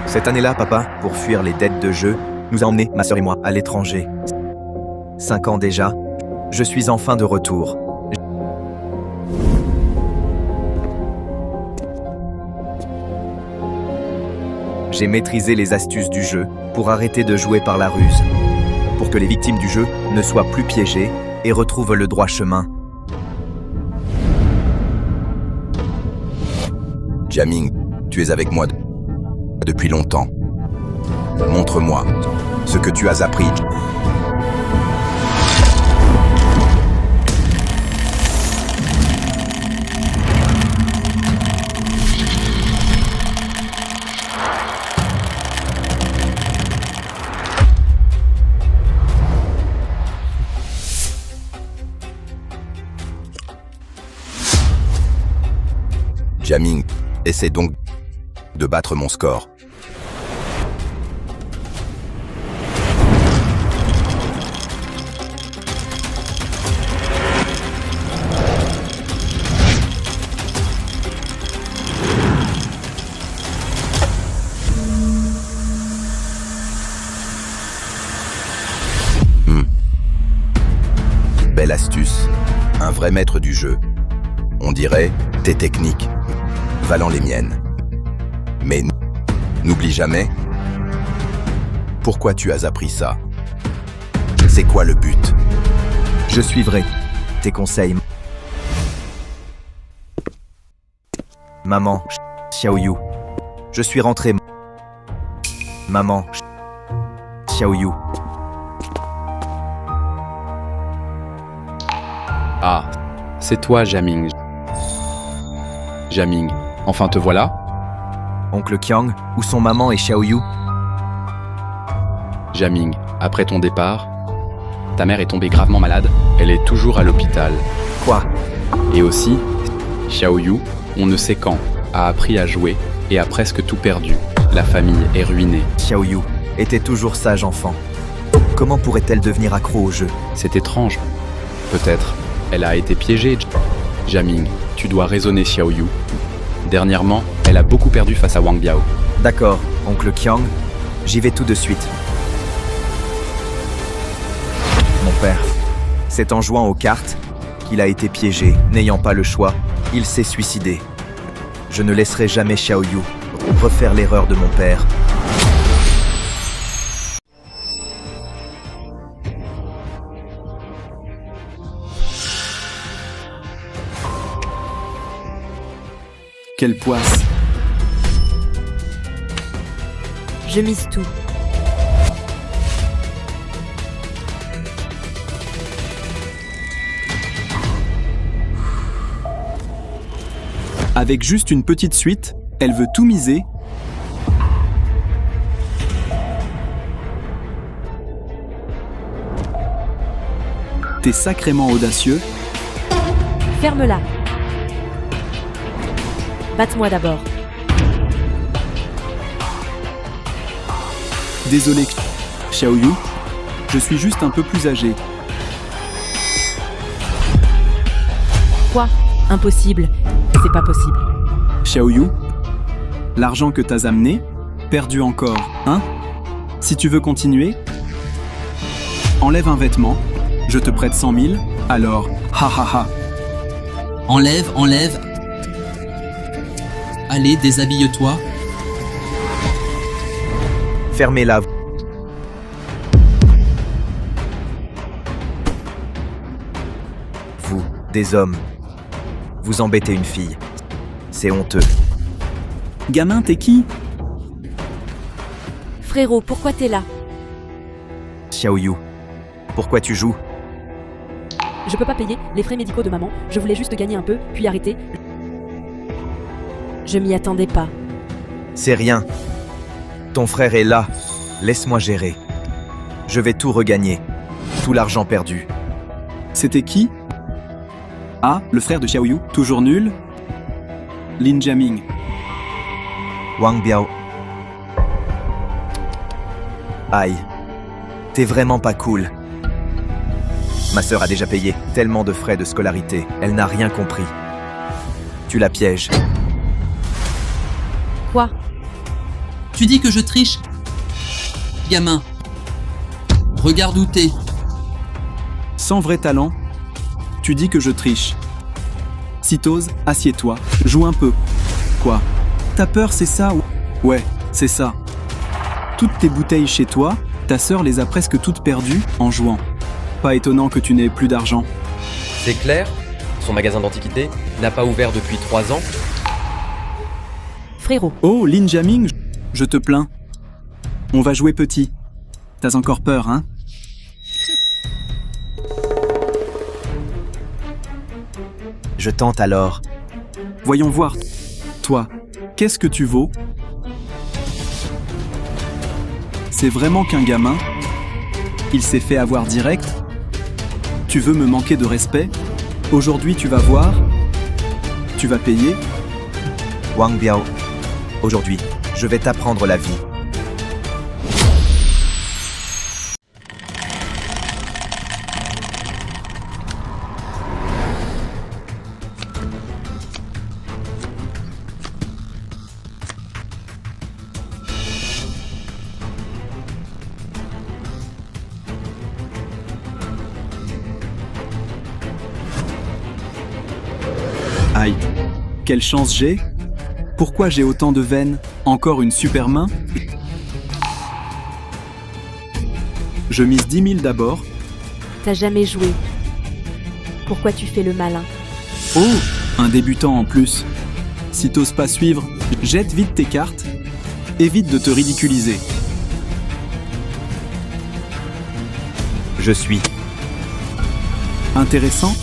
Cette année-là, papa, pour fuir les dettes de jeu, nous a emmenés, ma sœur et moi, à l'étranger. 5 ans déjà, je suis enfin de retour. J'ai maîtrisé les astuces du jeu pour arrêter de jouer par la ruse, pour que les victimes du jeu ne soient plus piégées et retrouvent le droit chemin. Jiaming, tu es avec moi depuis longtemps. Montre-moi ce que tu as appris. Jiaming, essaie donc de battre mon score. Belle astuce. Un vrai maître du jeu. On dirait tes techniques valant les miennes. Mais n'oublie jamais pourquoi tu as appris ça. C'est quoi le but? Je suivrai tes conseils. Maman, Xiaoyu. Je suis rentré. Maman, Xiaoyu. Ah, c'est toi, Jiaming. Jiaming, enfin te voilà? Oncle Qiang, où sont maman et Xiaoyu? Jiaming, après ton départ, ta mère est tombée gravement malade, elle est toujours à l'hôpital. Quoi? Et aussi, Xiaoyu, on ne sait quand, a appris à jouer et a presque tout perdu. La famille est ruinée. Xiaoyu était toujours sage enfant. Comment pourrait-elle devenir accro au jeu? C'est étrange. Peut-être, elle a été piégée. Jiaming, tu dois raisonner Xiaoyu. Dernièrement, elle a beaucoup perdu face à Wang Biao. D'accord, oncle Qiang, j'y vais tout de suite. Mon père, c'est en jouant aux cartes qu'il a été piégé. N'ayant pas le choix, il s'est suicidé. Je ne laisserai jamais Xiaoyu refaire l'erreur de mon père. Quelle poisse! Je mise tout. Avec juste une petite suite, elle veut tout miser. T'es sacrément audacieux. Ferme-la. Batte-moi d'abord. Désolé, Xiaoyu. Je suis juste un peu plus âgé. Quoi? Impossible. C'est pas possible. Xiaoyu, l'argent que t'as amené, perdu encore, hein? Si tu veux continuer, enlève un vêtement, je te prête 100 000, alors, ha ha ha. Enlève, enlève. Allez, déshabille-toi. Fermez-la. Vous, des hommes, vous embêtez une fille. C'est honteux. Gamin, t'es qui? Frérot, pourquoi t'es là? Xiaoyu, pourquoi tu joues? Je peux pas payer les frais médicaux de maman. Je voulais juste gagner un peu, puis arrêter. Je m'y attendais pas. C'est rien. Ton frère est là. Laisse-moi gérer. Je vais tout regagner. Tout l'argent perdu. C'était qui? Ah, le frère de Xiaoyu, toujours nul? Lin Jiaming. Wang Biao. Aïe. T'es vraiment pas cool. Ma sœur a déjà payé tellement de frais de scolarité. Elle n'a rien compris. Tu la pièges. Quoi? Tu dis que je triche? Gamin. Regarde où t'es. Sans vrai talent, tu dis que je triche. Cytose, assieds-toi, joue un peu. Quoi? T'as peur, c'est ça? Ouais, c'est ça. Toutes tes bouteilles chez toi, ta sœur les a presque toutes perdues en jouant. Pas étonnant que tu n'aies plus d'argent. C'est clair? Son magasin d'antiquités n'a pas ouvert depuis 3 ans. Frérot, Oh, Lin Jaming, je te plains. On va jouer petit. T'as encore peur, hein? Je tente alors. Voyons voir. Toi, qu'est-ce que tu vaux? C'est vraiment qu'un gamin? Il s'est fait avoir direct? Tu veux me manquer de respect? Aujourd'hui, tu vas voir. Tu vas payer? Wang Biao, aujourd'hui, je vais t'apprendre la vie. Aïe, quelle chance j'ai? Pourquoi j'ai autant de veines? Encore une super main? Je mise 10 000 d'abord. t'as jamais joué. Pourquoi tu fais le malin? Oh, un débutant en plus. Si t'oses pas suivre, jette vite tes cartes. Évite de te ridiculiser. Je suis. Intéressant?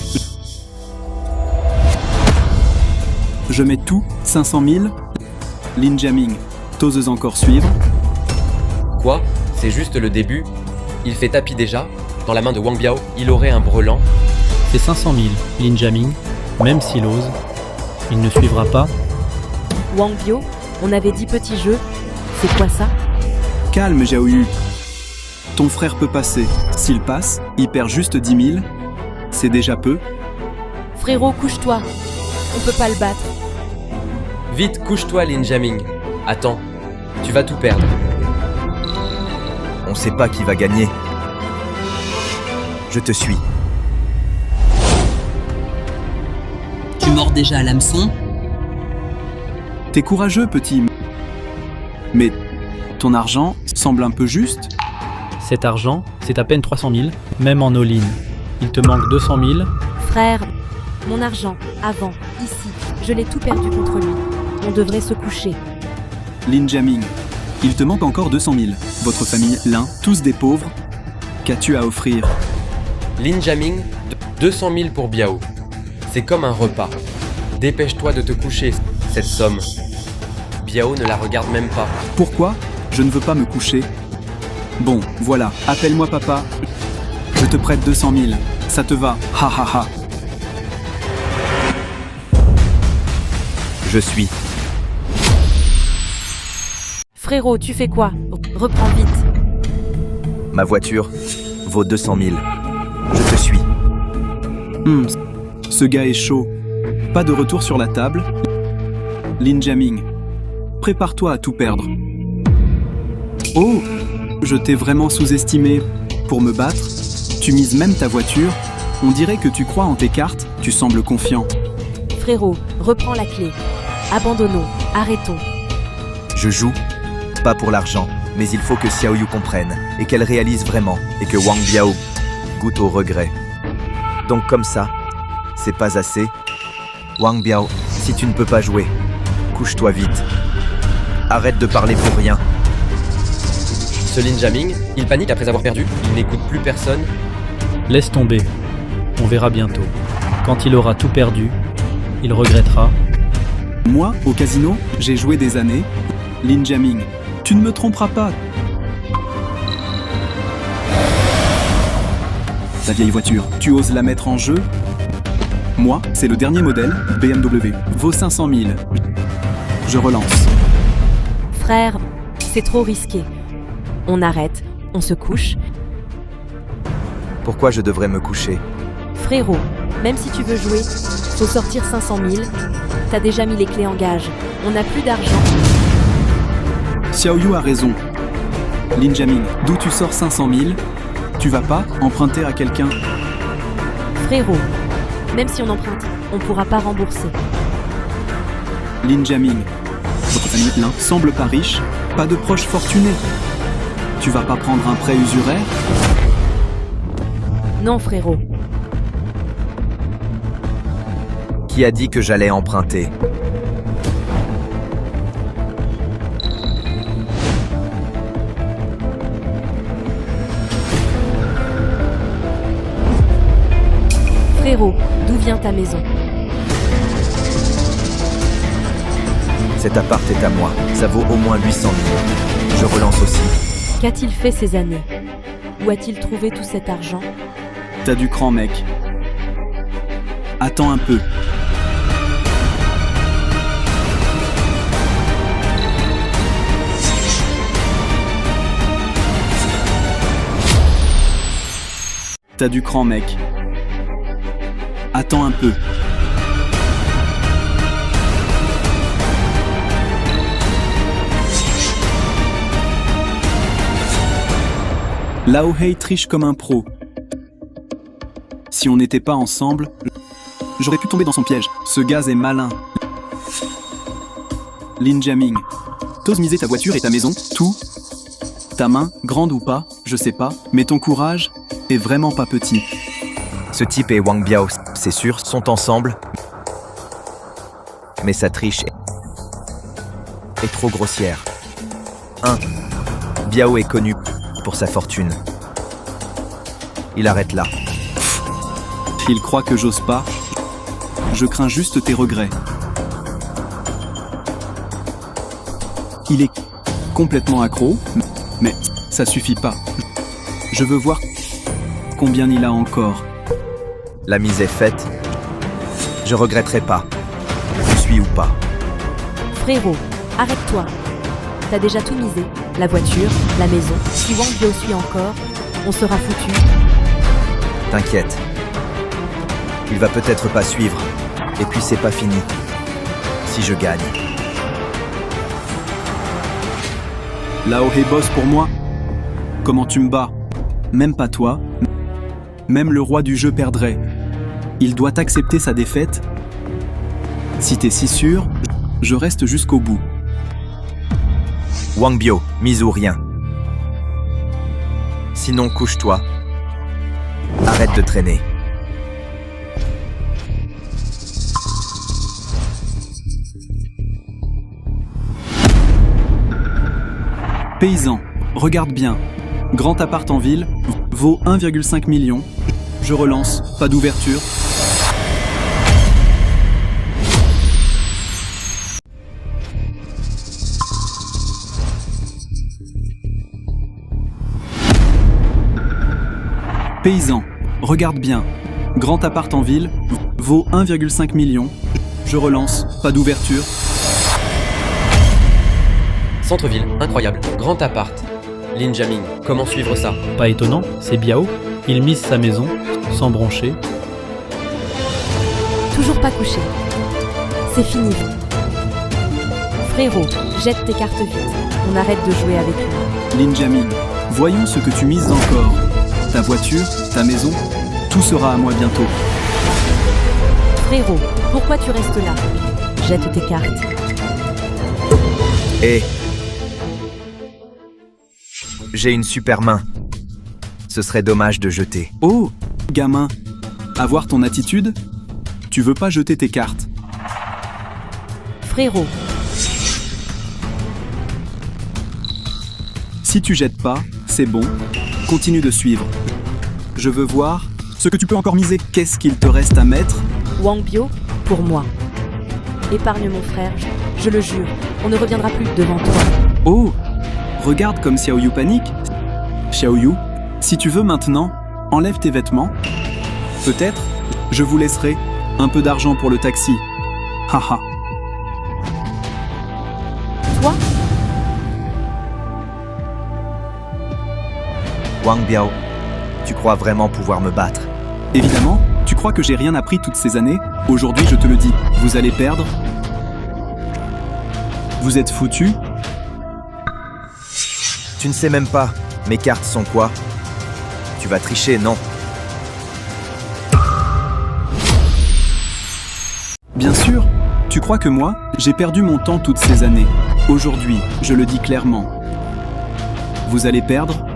Je mets tout, 500 000. Lin Jaming, t'oses encore suivre? Quoi? C'est juste le début? Il fait tapis déjà? Dans la main de Wang Biao, il aurait un brelan? C'est 500 000, Lin Jaming, même s'il ose. Il ne suivra pas. Wang Biao, on avait dit petit jeu. C'est quoi ça? Calme, Xiaoyu. Ton frère peut passer. S'il passe, il perd juste 10 000. C'est déjà peu. Frérot, couche-toi. On peut pas le battre. Vite, couche-toi, Lin Jaming. Attends, tu vas tout perdre. On sait pas qui va gagner. Je te suis. Tu mords déjà à l'hameçon? T'es courageux, petit. Mais ton argent semble un peu juste. Cet argent, c'est à peine 300 000, même en all-in. Il te manque 200 000. Frère, mon argent, avant, ici, je l'ai tout perdu contre lui. On devrait se coucher. Lin Jaming, il te manque encore 200 000. Votre famille, l'un, tous des pauvres. Qu'as-tu à offrir? Lin Jaming, 200 000 pour Biao. C'est comme un repas. Dépêche-toi de te coucher, cette somme. Biao ne la regarde même pas. Pourquoi? Je ne veux pas me coucher. Bon, voilà, appelle-moi papa. Je te prête 200 000. Ça te va? Ha ha ha. Je suis. Frérot, tu fais quoi? Reprends vite. Ma voiture vaut 200 000. Je te suis. Ce gars est chaud. Pas de retour sur la table. Lin Jaming, prépare-toi à tout perdre. Oh, je t'ai vraiment sous-estimé. Pour me battre, tu mises même ta voiture. On dirait que tu crois en tes cartes. Tu sembles confiant. Frérot, reprends la clé. Abandonnons, arrêtons. Je joue, pas pour l'argent, mais il faut que Xiaoyu comprenne et qu'elle réalise vraiment et que Wang Biao goûte au regret. Donc comme ça, c'est pas assez. Wang Biao, si tu ne peux pas jouer, couche-toi vite. Arrête de parler pour rien. Ce Lin Jaming, il panique après avoir perdu, il n'écoute plus personne. Laisse tomber. On verra bientôt. Quand il aura tout perdu, il regrettera. Moi, au casino, j'ai joué des années. Lin Jaming, tu ne me tromperas pas. Ta vieille voiture, tu oses la mettre en jeu? Moi, c'est le dernier modèle, BMW, vaut 500 000. Je relance. Frère, c'est trop risqué. On arrête, on se couche. Pourquoi je devrais me coucher? Frérot, même si tu veux jouer, Faut sortir 500 000. T'as déjà mis les clés en gage. On n'a plus d'argent. Xiaoyu a raison. Lin Jiaming, d'où tu sors 500 000? Tu vas pas emprunter à quelqu'un? Frérot, même si on emprunte, on pourra pas rembourser. Lin Jiaming, votre famille l'un semble pas riche, pas de proches fortunés. Tu vas pas prendre un prêt usuraire? Non, frérot. Qui a dit que j'allais emprunter? Frérot, d'où vient ta maison? Cet appart est à moi. Ça vaut au moins 800 000. Je relance aussi. Qu'a-t-il fait ces années? Où a-t-il trouvé tout cet argent? T'as du cran, mec. Attends un peu. T'as du cran, mec. Attends un peu. Lao Hei triche comme un pro. Si on n'était pas ensemble, j'aurais pu tomber dans son piège. Ce gaz est malin. Lin Jiaming, t'oses miser ta voiture et ta maison, tout? Ta main, grande ou pas, je sais pas, mais ton courage est vraiment pas petit. Ce type et Wang Biao, c'est sûr, sont ensemble. Mais sa triche est trop grossière. 1. Biao est connu pour sa fortune. Il arrête là. Il croit que j'ose pas. Je crains juste tes regrets. Il est complètement accro, mais ça suffit pas. Je veux voir combien il a encore. La mise est faite. Je regretterai pas. Je suis ou pas. Frérot, arrête-toi. T'as déjà tout misé. La voiture, la maison. Si Wang Biao suit encore, on sera foutu. T'inquiète. Il va peut-être pas suivre. Et puis c'est pas fini. Si je gagne. Lao Hei bosse pour moi. Comment tu me bats? Même pas toi. Même le roi du jeu perdrait. Il doit accepter sa défaite. Si t'es si sûr, je reste jusqu'au bout. Wang Biao, mise ou rien. Sinon couche-toi. Arrête de traîner. Paysan, regarde bien. Grand appart en ville, vaut 1,5 million. Je relance, pas d'ouverture. Paysan, regarde bien. Grand appart en ville, vaut 1,5 million. Je relance, pas d'ouverture. Centre-ville, incroyable, grand appart. Lin Jiaming, comment suivre ça? Pas étonnant, c'est Biao. Il mise sa maison, sans broncher. Toujours pas couché. C'est fini. Frérot, jette tes cartes vite. On arrête de jouer avec lui. Lin Jiaming, voyons ce que tu mises encore. Ta voiture, ta maison, tout sera à moi bientôt. Frérot, pourquoi tu restes là? Jette tes cartes. Et j'ai une super main. Ce serait dommage de jeter. Oh, gamin, avoir ton attitude? Tu veux pas jeter tes cartes? Frérot, Si tu jettes pas, c'est bon. Continue de suivre. Je veux voir ce que tu peux encore miser. Qu'est-ce qu'il te reste à mettre? Wang Biao, pour moi. Épargne mon frère, je le jure. On ne reviendra plus devant toi. Oh, regarde comme Xiaoyu panique. Xiaoyu, si tu veux maintenant, enlève tes vêtements. Peut-être, je vous laisserai un peu d'argent pour le taxi. Haha. Toi? Wang Biao, tu crois vraiment pouvoir me battre? Évidemment, tu crois que j'ai rien appris toutes ces années? Aujourd'hui, je te le dis, vous allez perdre. Vous êtes foutus. Tu ne sais même pas. Mes cartes sont quoi? Tu vas tricher, non? Bien sûr. Tu crois que moi, j'ai perdu mon temps toutes ces années. Aujourd'hui, je le dis clairement. Vous allez perdre.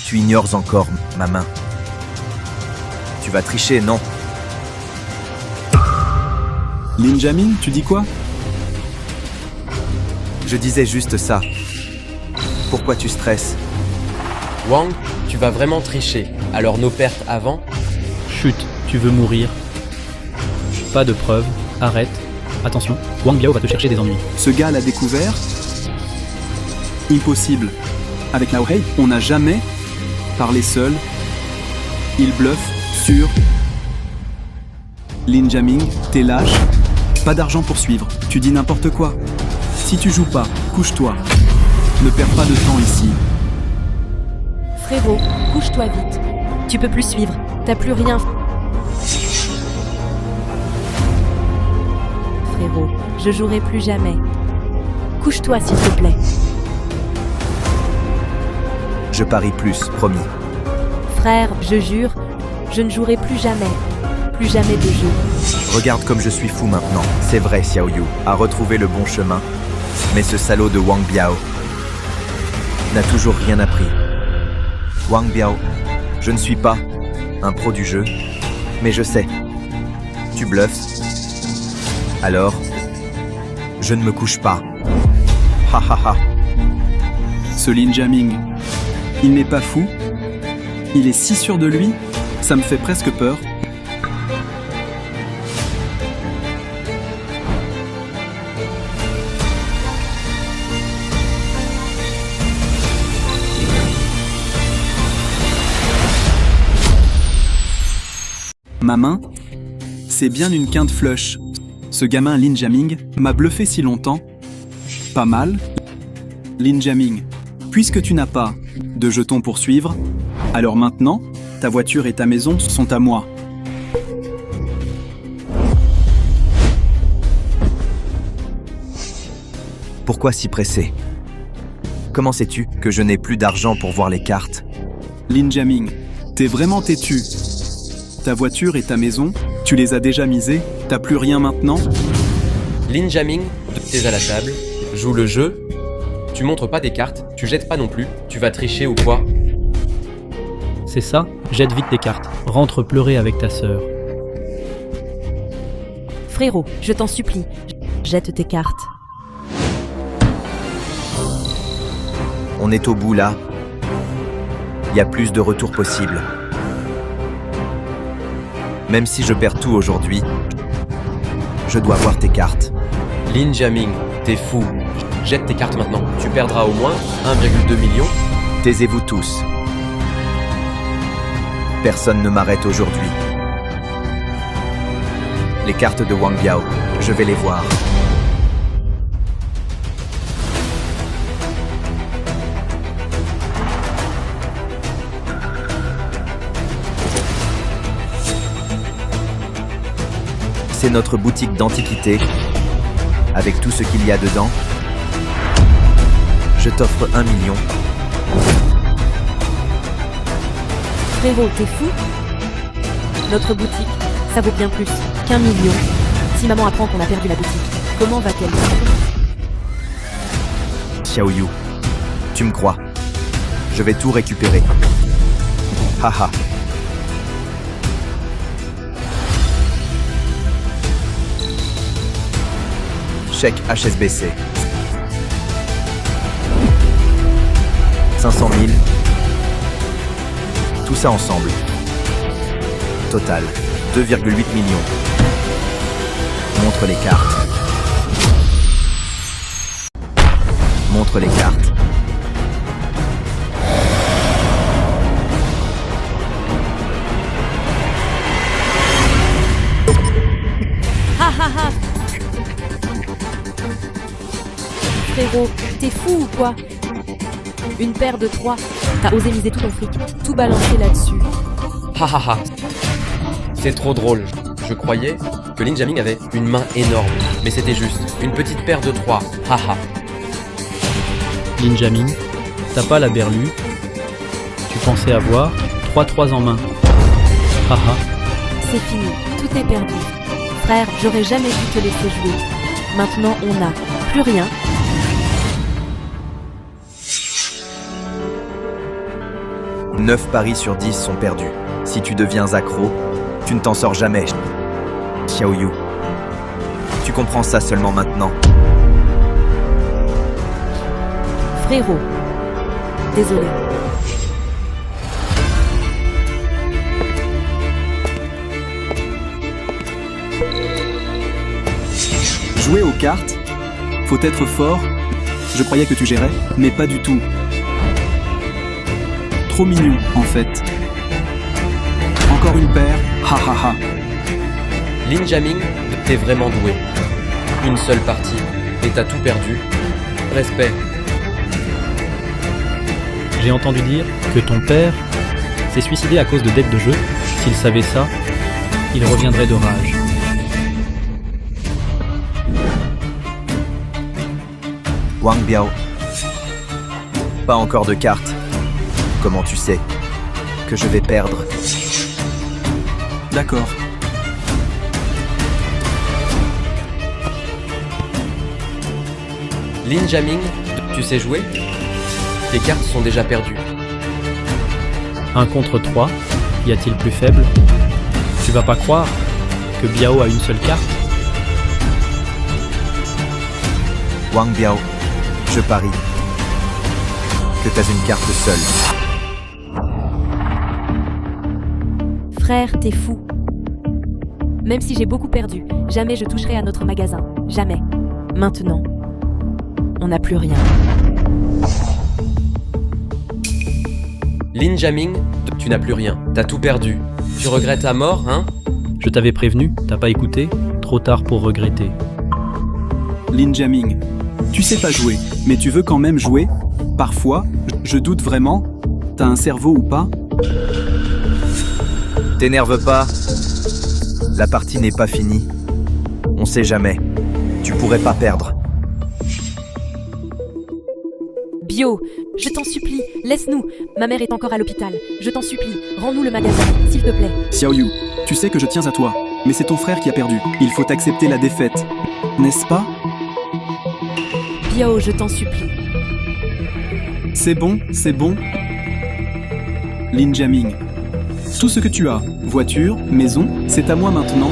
Tu ignores encore ma main. Tu vas tricher, non? Linjamin, tu dis quoi? Je disais juste ça. Pourquoi tu stresses? Wang, tu vas vraiment tricher. Alors nos pertes avant? Chut, tu veux mourir? Pas de preuves, arrête. Attention, Wang Biao va te chercher des ennuis. Ce gars l'a découvert? Impossible. Avec Lao Hei, on n'a jamais parlé seul. Il bluffe sur... Linjamin, t'es lâche. Pas d'argent pour suivre. Tu dis n'importe quoi. Si tu joues pas, couche-toi. Ne perds pas de temps ici. Frérot, couche-toi vite. Tu peux plus suivre, t'as plus rien. Frérot, je jouerai plus jamais. Couche-toi s'il te plaît. Je parie plus, promis. Frère, je jure, je ne jouerai plus jamais. Plus jamais de jeu. Regarde comme je suis fou maintenant. C'est vrai, Xiaoyu a retrouvé le bon chemin. Mais ce salaud de Wang Biao n'a toujours rien appris. Wang Biao, je ne suis pas un pro du jeu, mais je sais. Tu bluffes. Alors, je ne me couche pas. Ha ha ha. Ce Linjamin, il n'est pas fou. Il est si sûr de lui, ça me fait presque peur. Ma main, c'est bien une quinte flush. Ce gamin Linjamin m'a bluffé si longtemps. Pas mal. Linjamin, puisque tu n'as pas de jetons pour suivre, alors maintenant, ta voiture et ta maison sont à moi. Pourquoi si pressé? Comment sais-tu que je n'ai plus d'argent pour voir les cartes? Linjamin, t'es vraiment têtu. Ta voiture et ta maison, tu les as déjà misées, t'as plus rien maintenant? Linjamin, t'es à la table, joue le jeu, tu montres pas des cartes, tu jettes pas non plus, tu vas tricher ou quoi? C'est ça? Jette vite tes cartes. Rentre pleurer avec ta sœur. Frérot, je t'en supplie, jette tes cartes. On est au bout là. Il y a plus de retour possible. Même si je perds tout aujourd'hui, je dois voir tes cartes. Linjamin, t'es fou. Jette tes cartes maintenant. Tu perdras au moins 1,2 million. Taisez-vous tous. Personne ne m'arrête aujourd'hui. Les cartes de Wang Biao, je vais les voir. C'est notre boutique d'antiquités. Avec tout ce qu'il y a dedans, je t'offre 1 million. Frérot, t'es fou? Notre boutique, ça vaut bien plus qu'1 million. Si maman apprend qu'on a perdu la boutique, comment va-t-elle? Xiaoyu, tu me crois? Je vais tout récupérer. Haha. Chèque HSBC. 500 000. Tout ça ensemble. Total, 2,8 millions. Montre les cartes. Montre les cartes. Ha ha ha! Frérot, t'es fou ou quoi? Une paire de 3. T'as osé miser tout ton fric, tout balancer là-dessus. Ha ha ha. C'est trop drôle. Je croyais que Lin Jaming avait une main énorme, mais c'était juste une petite paire de 3. Haha. Lin Jaming, t'as pas la berlue. Tu pensais avoir 3-3 en main. Haha. C'est fini, tout est perdu. Frère, j'aurais jamais dû te laisser jouer. Maintenant, on n'a plus rien. « 9 paris sur 10 sont perdus. Si tu deviens accro, tu ne t'en sors jamais. Xiaoyu. Tu comprends ça seulement maintenant. Frérot, désolé. Jouer aux cartes? Faut être fort? Je croyais que tu gérais, mais pas du tout. Trop mignon, en fait. Encore une paire, ha ha ha. Lin Jaming, t'es vraiment doué. Une seule partie, et t'as tout perdu. Respect. J'ai entendu dire que ton père s'est suicidé à cause de dettes de jeu. S'il savait ça, il reviendrait de rage. Wang Biao. Pas encore de cartes. Comment tu sais que je vais perdre? D'accord. Lin Jaming, tu sais jouer? Tes cartes sont déjà perdues. 1 contre 3, y a-t-il plus faible? Tu vas pas croire que Biao a une seule carte? Wang Biao, je parie que t'as une carte seule. Frère, t'es fou. Même si j'ai beaucoup perdu, jamais je toucherai à notre magasin. Jamais. Maintenant, on n'a plus rien. Lin Jaming, tu n'as plus rien. T'as tout perdu. Tu regrettes à mort, hein? Je t'avais prévenu, t'as pas écouté? Trop tard pour regretter. Lin Jaming, tu sais pas jouer, mais tu veux quand même jouer? Parfois, je doute vraiment. T'as un cerveau ou pas? T'énerve pas. La partie n'est pas finie. On sait jamais. Tu pourrais pas perdre. Bio, je t'en supplie, laisse-nous. Ma mère est encore à l'hôpital. Je t'en supplie, rends-nous le magasin, s'il te plaît. Xiaoyu, tu sais que je tiens à toi, mais c'est ton frère qui a perdu. Il faut accepter la défaite, n'est-ce pas? Bio, je t'en supplie. C'est bon, c'est bon. Lin Jaming, tout ce que tu as, voiture, maison, c'est à moi maintenant.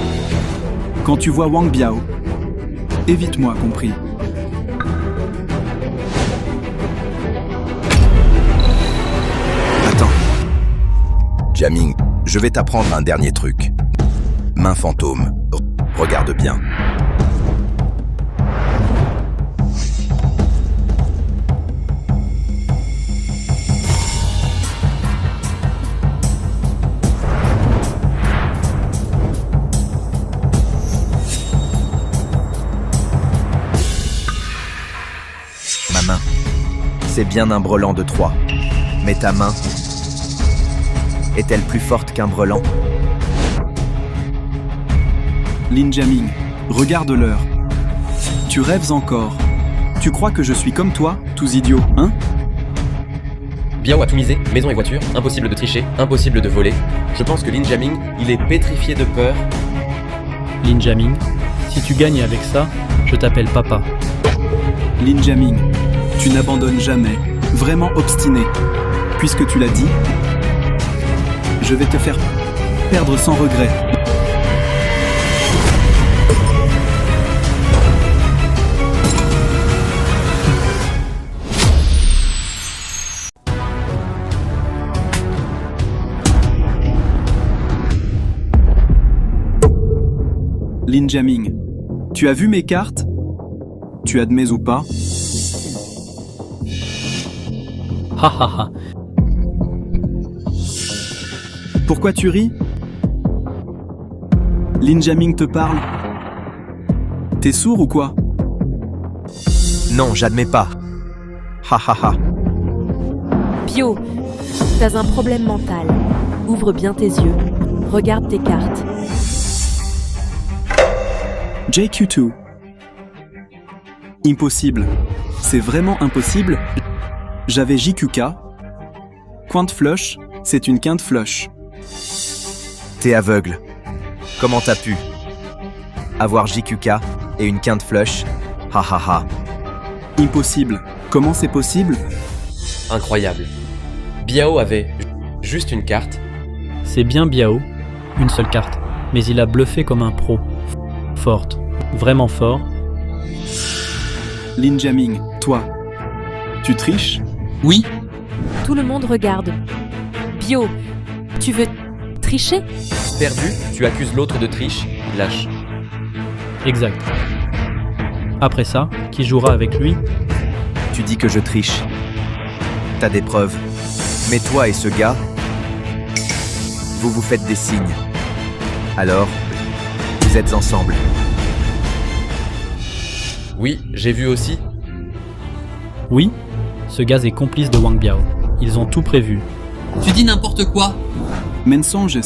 Quand tu vois Wang Biao, évite-moi, compris. Attends. Jaming, je vais t'apprendre un dernier truc. Main fantôme. Regarde bien. Ma main, c'est bien un brelan de 3. Mais ta main, est-elle plus forte qu'un brelan? Lin Jaming, regarde l'heure. Tu rêves encore. Tu crois que je suis comme toi, tous idiots, hein? Biao a tout misé, maison et voiture, impossible de tricher, impossible de voler. Je pense que Lin Jaming, il est pétrifié de peur. Lin Jaming, si tu gagnes avec ça, je t'appelle papa. Lin Jaming, tu n'abandonnes jamais, vraiment obstiné. Puisque tu l'as dit, je vais te faire perdre sans regret. Lin Jaming, tu as vu mes cartes? Tu admets ou pas? Ha ha ha. Pourquoi tu ris? Lin Jaming te parle? T'es sourd ou quoi? Non, j'admets pas. Ha ha ha. Bio, t'as un problème mental. Ouvre bien tes yeux. Regarde tes cartes. JQ2. Impossible. C'est vraiment impossible. J'avais JQK. Quinte flush, c'est une quinte flush. T'es aveugle. Comment t'as pu avoir JQK et une quinte flush? Ha ha ha. Impossible. Comment c'est possible? Incroyable. Biao avait juste une carte. C'est bien Biao, une seule carte, mais il a bluffé comme un pro. Forte, vraiment fort. Lin Jiaming, toi, tu triches? Oui, Tout le monde regarde. Bio, tu veux tricher? Perdu, tu accuses l'autre de triche. Lâche. Exact. Après ça, qui jouera avec lui? Tu dis que je triche. T'as des preuves. Mais toi et ce gars, vous vous faites des signes. Alors, vous êtes ensemble. Oui, j'ai vu aussi. Oui, ce gaz est complice de Wang Biao. Ils ont tout prévu. tu dis n'importe quoi. Mensonges.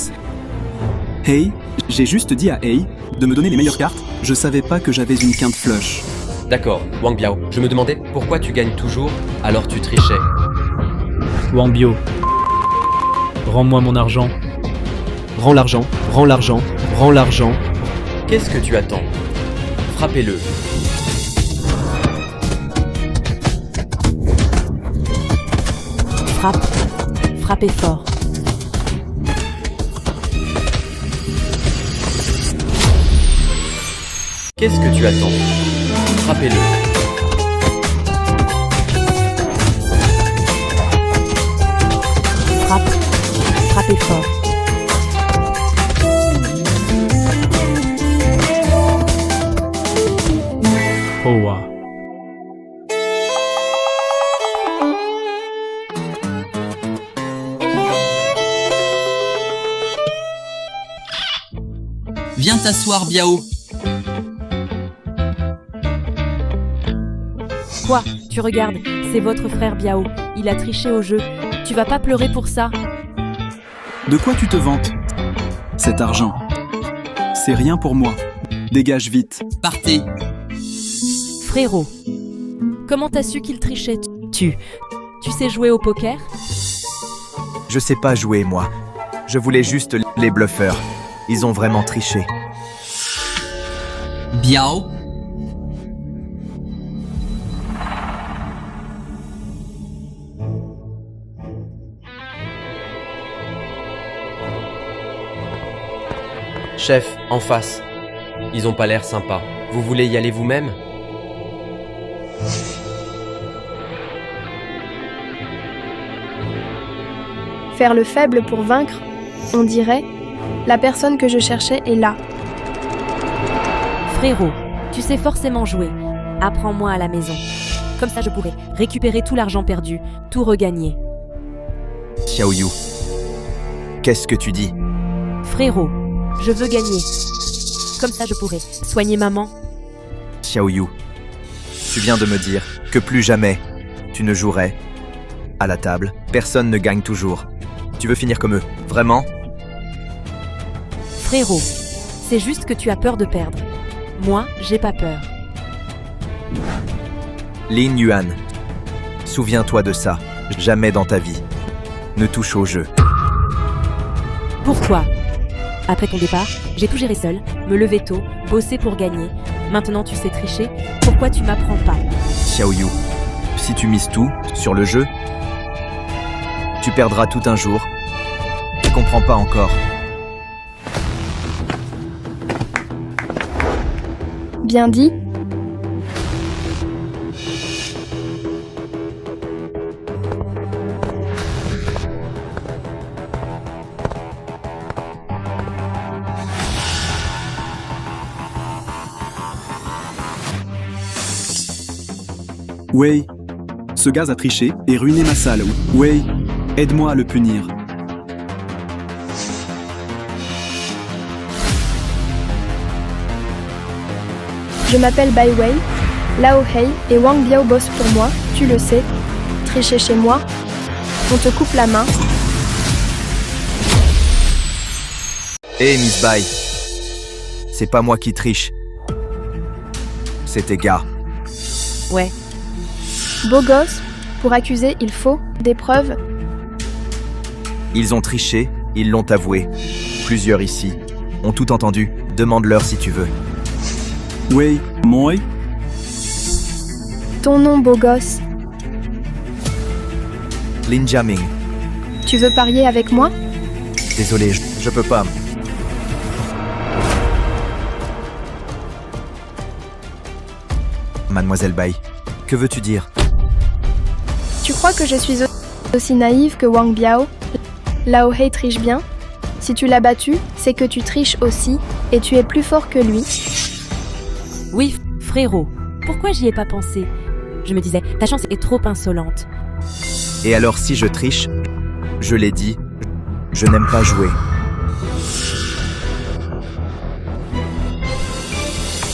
Hey, j'ai juste dit à Hey de me donner les meilleures cartes. Je savais pas que j'avais une quinte flush. D'accord, Wang Biao, je me demandais pourquoi tu gagnes toujours alors tu trichais. Wang Biao, rends-moi mon argent. Rends l'argent, rends l'argent, rends l'argent. Qu'est-ce que tu attends? Frappez-le. Frappe. Frappez fort. Qu'est-ce que tu attends? Frappez-le. Frappe. Frappez fort. Oh wow. Viens t'asseoir, Biao. Quoi? Tu regardes, c'est votre frère Biao. Il a triché au jeu. Tu vas pas pleurer pour ça? De quoi tu te vantes? Cet argent. C'est rien pour moi. Dégage vite. Partez. Frérot, comment t'as su qu'il trichait? Tu sais jouer au poker? Je sais pas jouer, moi. Je voulais juste les bluffeurs. Ils ont vraiment triché. Biao. Chef, en face. Ils ont pas l'air sympas. Vous voulez y aller vous-même? Faire le faible pour vaincre, on dirait. La personne que je cherchais est là. Frérot, tu sais forcément jouer. Apprends-moi à la maison. Comme ça je pourrai récupérer tout l'argent perdu, tout regagner. Xiaoyu, qu'est-ce que tu dis? Frérot, je veux gagner. Comme ça je pourrai soigner maman. Xiaoyu, tu viens de me dire que plus jamais tu ne jouerais à la table. Personne ne gagne toujours. Tu veux finir comme eux, vraiment? Frérot, c'est juste que tu as peur de perdre. Moi, j'ai pas peur. Lin Yuan, souviens-toi de ça. Jamais dans ta vie. Ne touche au jeu. Pourquoi? Après ton départ, j'ai tout géré seul, me lever tôt, bosser pour gagner. Maintenant tu sais tricher, pourquoi tu m'apprends pas? Xiaoyu, si tu mises tout sur le jeu, tu perdras tout un jour. Tu comprends pas encore. Bien dit. Wei, ce gaz a triché et ruiné ma salle. Wei, aide-moi à le punir. Je m'appelle Bai Wei. Lao Hei et Wang Biao bossent pour moi, tu le sais. Tricher chez moi, on te coupe la main. Hé Miss Bai, c'est pas moi qui triche. c'est tes gars. Ouais, Beau gosse, pour accuser, il faut des preuves. Ils ont triché, ils l'ont avoué. Plusieurs ici ont tout entendu. Demande-leur si tu veux. Wei, moi, Ton nom, beau gosse. Lin Jiaming. Tu veux parier avec moi? Désolé, je peux pas. Mademoiselle Bai, que veux-tu dire? Tu crois que je suis aussi naïve que Wang Biao? Lao Hei triche bien? Si tu l'as battu, c'est que tu triches aussi, et tu es plus fort que lui. oui, frérot. Pourquoi j'y ai pas pensé? Je me disais, ta chance est trop insolente. Et alors si je triche, je l'ai dit, je n'aime pas jouer.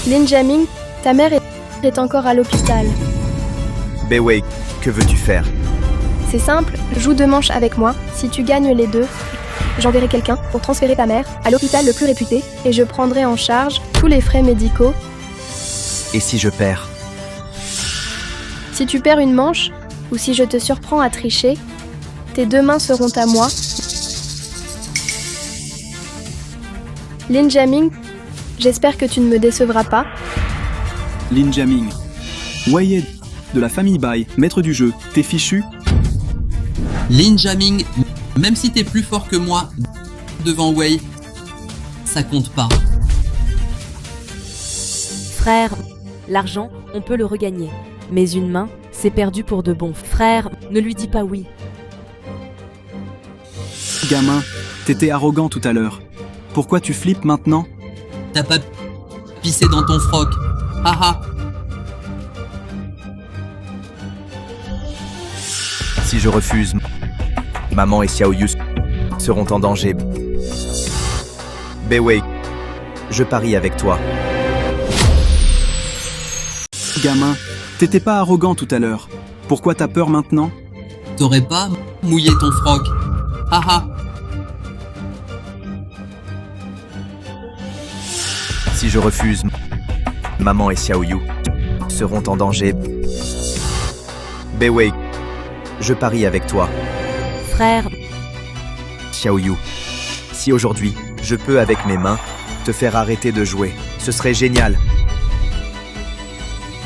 Lin Jiaming, ta mère est encore à l'hôpital. Wei, que veux-tu faire? C'est simple, joue 2 manches avec moi. Si tu gagnes les 2, j'enverrai quelqu'un pour transférer ta mère à l'hôpital le plus réputé et je prendrai en charge tous les frais médicaux. Et si je perds? Si tu perds une manche, ou si je te surprends à tricher, tes 2 mains seront à moi. Lin Jiaming, j'espère que tu ne me décevras pas. Lin Jiaming. Wei de la famille Bai, maître du jeu, t'es fichu? Lin Jiaming, même si t'es plus fort que moi devant Wei, ça compte pas. Frère, l'argent, on peut le regagner. Mais une main, c'est perdu pour de bon. Frère, ne lui dis pas oui. Gamin, t'étais arrogant tout à l'heure. Pourquoi tu flippes maintenant? T'as pas pissé dans ton froc. Haha. Si je refuse, maman et Xiaoyu seront en danger. Wei, je parie avec toi. Gamin, t'étais pas arrogant tout à l'heure. Pourquoi t'as peur maintenant? T'aurais pas mouillé ton froc. Haha. Si je refuse, maman et Xiaoyu seront en danger. Wei, je parie avec toi. Frère, Xiaoyu, si aujourd'hui, je peux avec mes mains te faire arrêter de jouer, ce serait génial.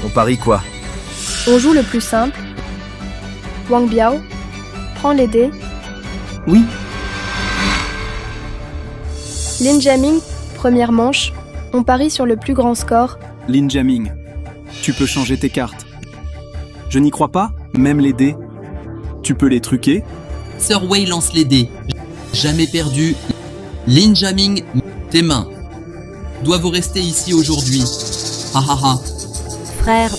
On parie quoi? On joue le plus simple. Wang Biao, prends les dés. Oui, Lin Jiaming, première manche. On parie sur le plus grand score. Lin Jiaming. Tu peux changer tes cartes. Je n'y crois pas, même les dés. Tu peux les truquer? Sir Wei lance les dés. Jamais perdu. Lin Jiaming, tes mains. Doivent rester ici aujourd'hui. Hahaha. frère,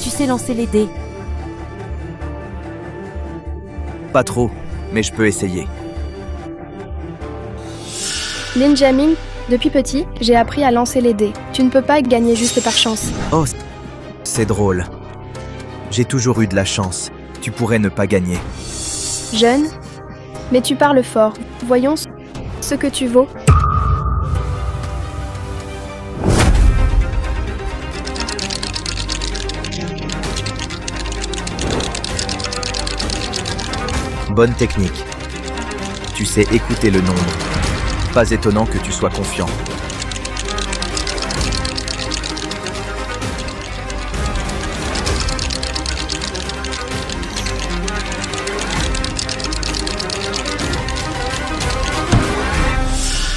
tu sais lancer les dés. Pas trop, mais je peux essayer. Lin Jiaming, depuis petit, j'ai appris à lancer les dés. Tu ne peux pas gagner juste par chance. Oh, c'est drôle. J'ai toujours eu de la chance. Tu pourrais ne pas gagner. Jeune, mais tu parles fort. Voyons ce que tu vaux. Bonne technique. Tu sais écouter le nombre. Pas étonnant que tu sois confiant.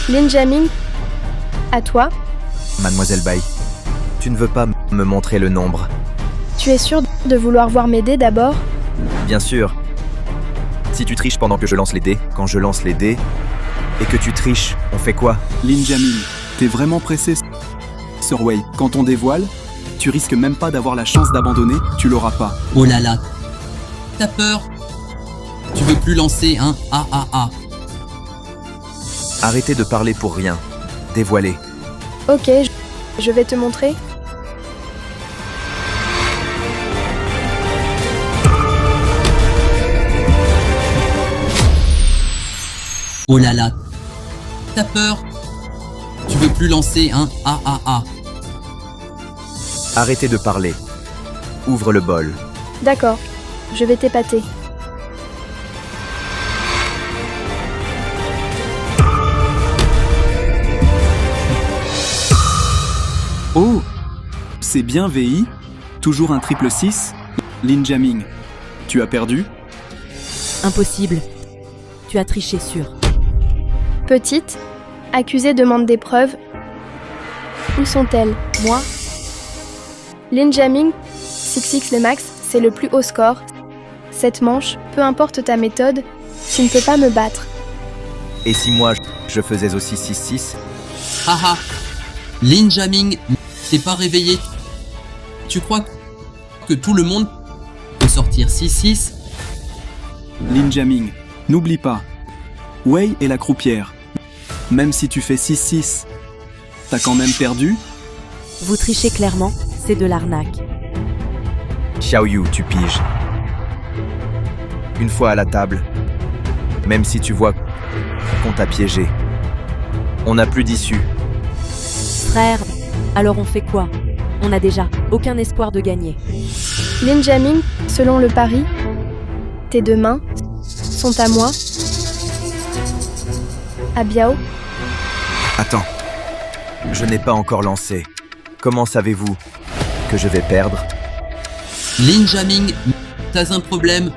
Lin Jiaming, à toi. Mademoiselle Bai, tu ne veux pas me montrer le nombre? Tu es sûr de vouloir voir mes dés d'abord? Bien sûr. Si tu triches pendant que je lance les dés, quand je lance les dés, et que tu triches, on fait quoi? Lin Jiaming, t'es vraiment pressé, Sir Wei. Quand on dévoile, tu risques même pas d'avoir la chance d'abandonner, tu l'auras pas. Oh là là. T'as peur? Tu veux plus lancer un AAA? Arrêtez de parler pour rien. Dévoilez. Ok, je vais te montrer. Oh là là. T'as peur? Tu veux plus lancer un AAA? Arrêtez de parler. Ouvre le bol. D'accord, je vais t'épater. Oh, c'est bien VI. Toujours un triple 6. Lin Jaming. Tu as perdu? Impossible. Tu as triché sûr. Petite, accusée demande des preuves. Où sont-elles? Moi, Lin Jaming, 6x le max, c'est le plus haut score. Cette manche, peu importe ta méthode, tu ne peux pas me battre. Et si moi, je faisais aussi 6-6? Haha. Lin Jaming, t'es pas réveillé. Tu crois que tout le monde peut sortir 6-6? Lin Jaming, n'oublie pas. Wei est la croupière. Même si tu fais 6-6, t'as quand même perdu? vous trichez clairement, c'est de l'arnaque. Xiaoyu, tu piges. Une fois à la table, même si tu vois qu'on t'a piégé, on n'a plus d'issue. Frère, alors on fait quoi? On n'a déjà aucun espoir de gagner. Lin Jaming, selon le pari, tes deux mains sont à moi. À Biao. Attends, je n'ai pas encore lancé. Comment savez-vous que je vais perdre? Lin Jaming, t'as un problème?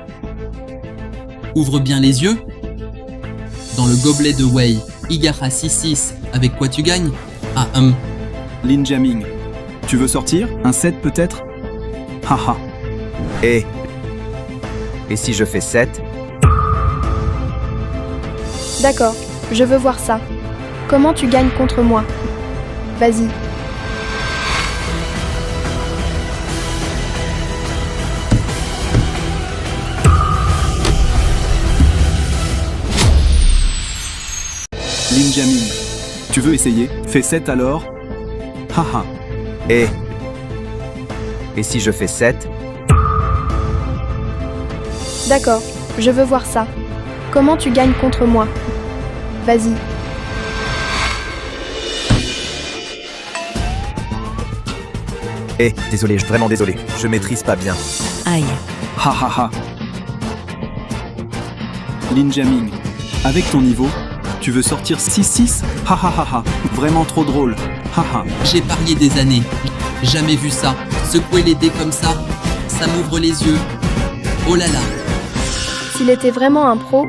Ouvre bien les yeux. Dans le gobelet de Wei, Igara 6-6, avec quoi tu gagnes? Ah, Lin Jaming, tu veux sortir? Un 7 peut-être? Haha. Et si je fais 7? D'accord, je veux voir ça. Comment tu gagnes contre moi? Vas-y. Lin Jaming, tu veux essayer? Fais 7 alors? Haha. Et si je fais 7? D'accord, je veux voir ça. Comment tu gagnes contre moi? Vas-y. Désolé, vraiment désolé, je maîtrise pas bien. Aïe. Hahaha. Lin Jaming, avec ton niveau, tu veux sortir 6-6? Hahaha. Vraiment trop drôle. Haha. j'ai parié des années. Jamais vu ça. Secouer les dés comme ça, ça m'ouvre les yeux. Oh là là. S'il était vraiment un pro,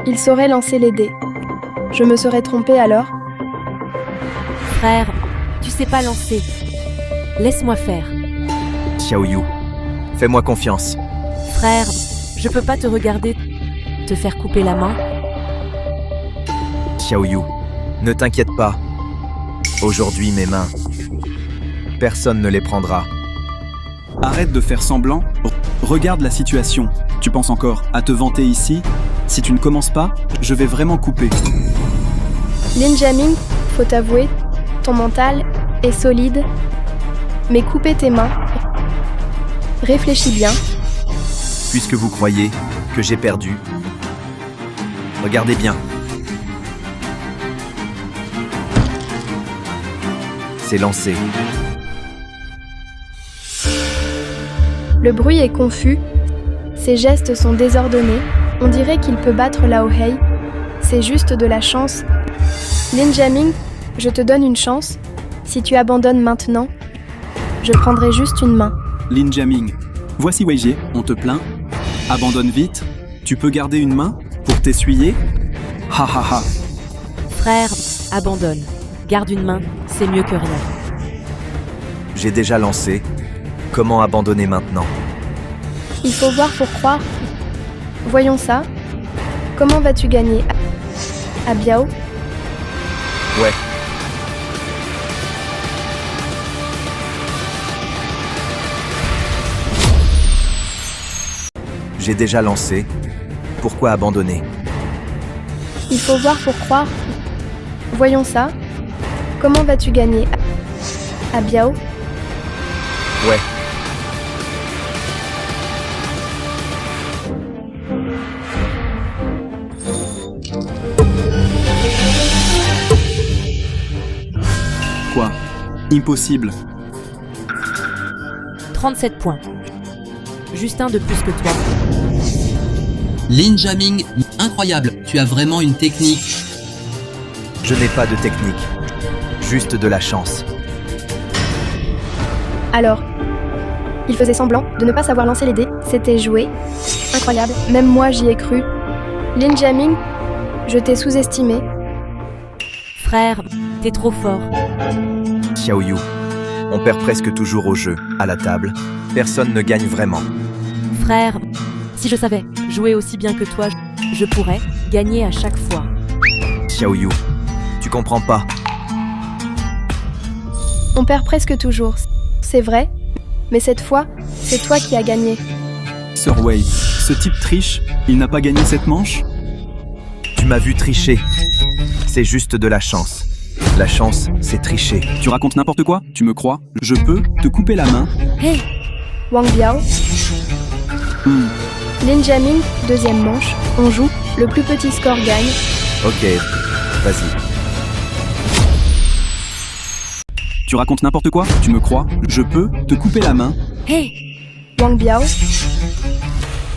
il saurait lancer les dés. Je me serais trompée alors? Frère, tu sais pas lancer. Laisse-moi faire. Xiaoyu, fais-moi confiance. Frère, je peux pas te regarder te faire couper la main. Xiaoyu, ne t'inquiète pas. Aujourd'hui, mes mains, personne ne les prendra. Arrête de faire semblant. Regarde la situation. Tu penses encore à te vanter ici? Si tu ne commences pas, je vais vraiment couper. Lin Jaming, faut avouer, ton mental est solide. Mais couper tes mains. Réfléchis bien. Puisque vous croyez que j'ai perdu, regardez bien. C'est lancé. Le bruit est confus. Ses gestes sont désordonnés. On dirait qu'il peut battre Lao Hei. C'est juste de la chance. Lin Jaming, je te donne une chance. Si tu abandonnes maintenant, je prendrai juste une main. Lin Jaming, voici Weijie, on te plaint. Abandonne vite. Tu peux garder une main pour t'essuyer? Hahaha. Frère, abandonne. Garde une main, c'est mieux que rien. J'ai déjà lancé. Comment abandonner maintenant? Il faut voir pour croire. Voyons ça. Comment vas-tu gagner? À Biao? Ouais. J'ai déjà lancé. Pourquoi abandonner? Il faut voir pour croire. Voyons ça. Comment vas-tu gagner? À Biao? Ouais. Quoi? Impossible. 37 points. Juste un de plus que toi. Lin Jaming, incroyable, tu as vraiment une technique. Je n'ai pas de technique, juste de la chance. Alors, il faisait semblant de ne pas savoir lancer les dés, c'était joué. Incroyable, même moi j'y ai cru. Lin Jaming, je t'ai sous-estimé. Frère, t'es trop fort. Xiaoyu, on perd presque toujours au jeu, à la table. Personne ne gagne vraiment. Frère, si je savais jouer aussi bien que toi, je pourrais gagner à chaque fois. Xiaoyu, tu comprends pas. On perd presque toujours, c'est vrai, mais cette fois, c'est toi qui as gagné. Sir Wei, ce type triche, il n'a pas gagné cette manche? Tu m'as vu tricher. C'est juste de la chance. La chance, c'est tricher. Tu racontes n'importe quoi? Tu me crois? Je peux te couper la main? Hey, Wang Biao, Lin Jaming, deuxième manche, on joue, le plus petit score gagne. Ok, vas-y. Tu racontes n'importe quoi? Tu me crois? Je peux te couper la main? hey, Wang Biao,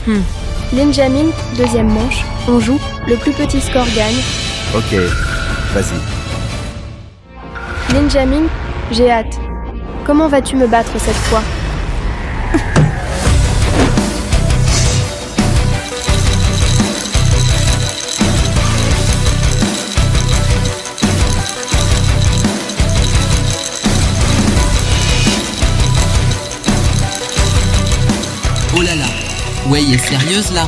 Lin Jaming, deuxième manche, on joue, le plus petit score gagne. Ok, vas-y. Lin Jaming, j'ai hâte. Comment vas-tu me battre cette fois? Oh là là, Wei est sérieuse là?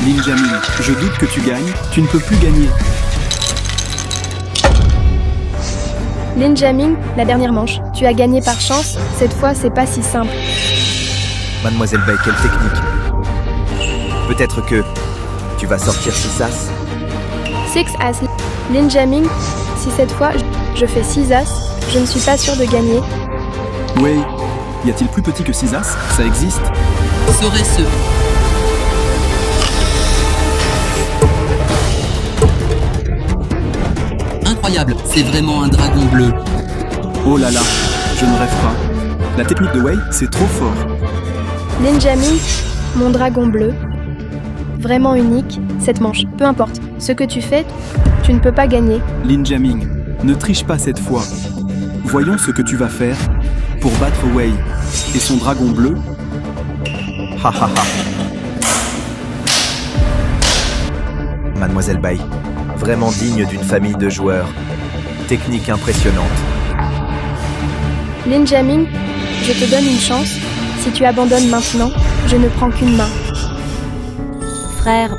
Lin Jaming, je doute que tu gagnes, tu ne peux plus gagner. Lin Jaming, la dernière manche, tu as gagné par chance, cette fois c'est pas si simple. Mademoiselle Bai, quelle technique. Peut-être que tu vas sortir 6 as. 6 as. Lin Jaming, si cette fois je fais 6 as, je ne suis pas sûr de gagner. Wei, y a-t-il plus petit que 6 as? Ça existe? Serait-ce? Incroyable, c'est vraiment un dragon bleu. Oh là là, je ne rêve pas. La technique de Wei, c'est trop fort. Lin Jaming, mon dragon bleu. Vraiment unique, cette manche. Peu importe, ce que tu fais, tu ne peux pas gagner. Lin Jaming, ne triche pas cette fois. Voyons ce que tu vas faire pour battre Wei et son dragon bleu. Ha ha ha. Mademoiselle Bai, vraiment digne d'une famille de joueurs. Technique impressionnante. Lin Jaming, je te donne une chance. Si tu abandonnes maintenant, je ne prends qu'une main. frère,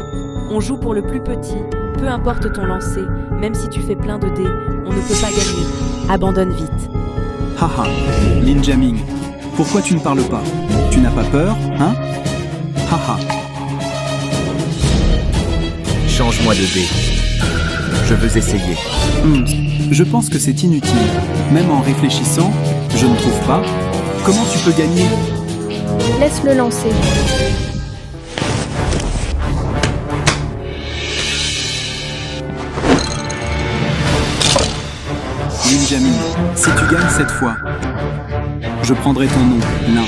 on joue pour le plus petit. Peu importe ton lancer, même si tu fais plein de dés, on ne peut pas gagner. Abandonne vite. Haha, Lin Jaming, pourquoi tu ne parles pas? Tu n'as pas peur, hein? Haha. Change-moi de dé. Je veux essayer. Je pense que c'est inutile. Même en réfléchissant, je ne trouve pas. Comment tu peux gagner? Laisse-le lancer. Lin Jaming, si tu gagnes cette fois, je prendrai ton nom, Lin.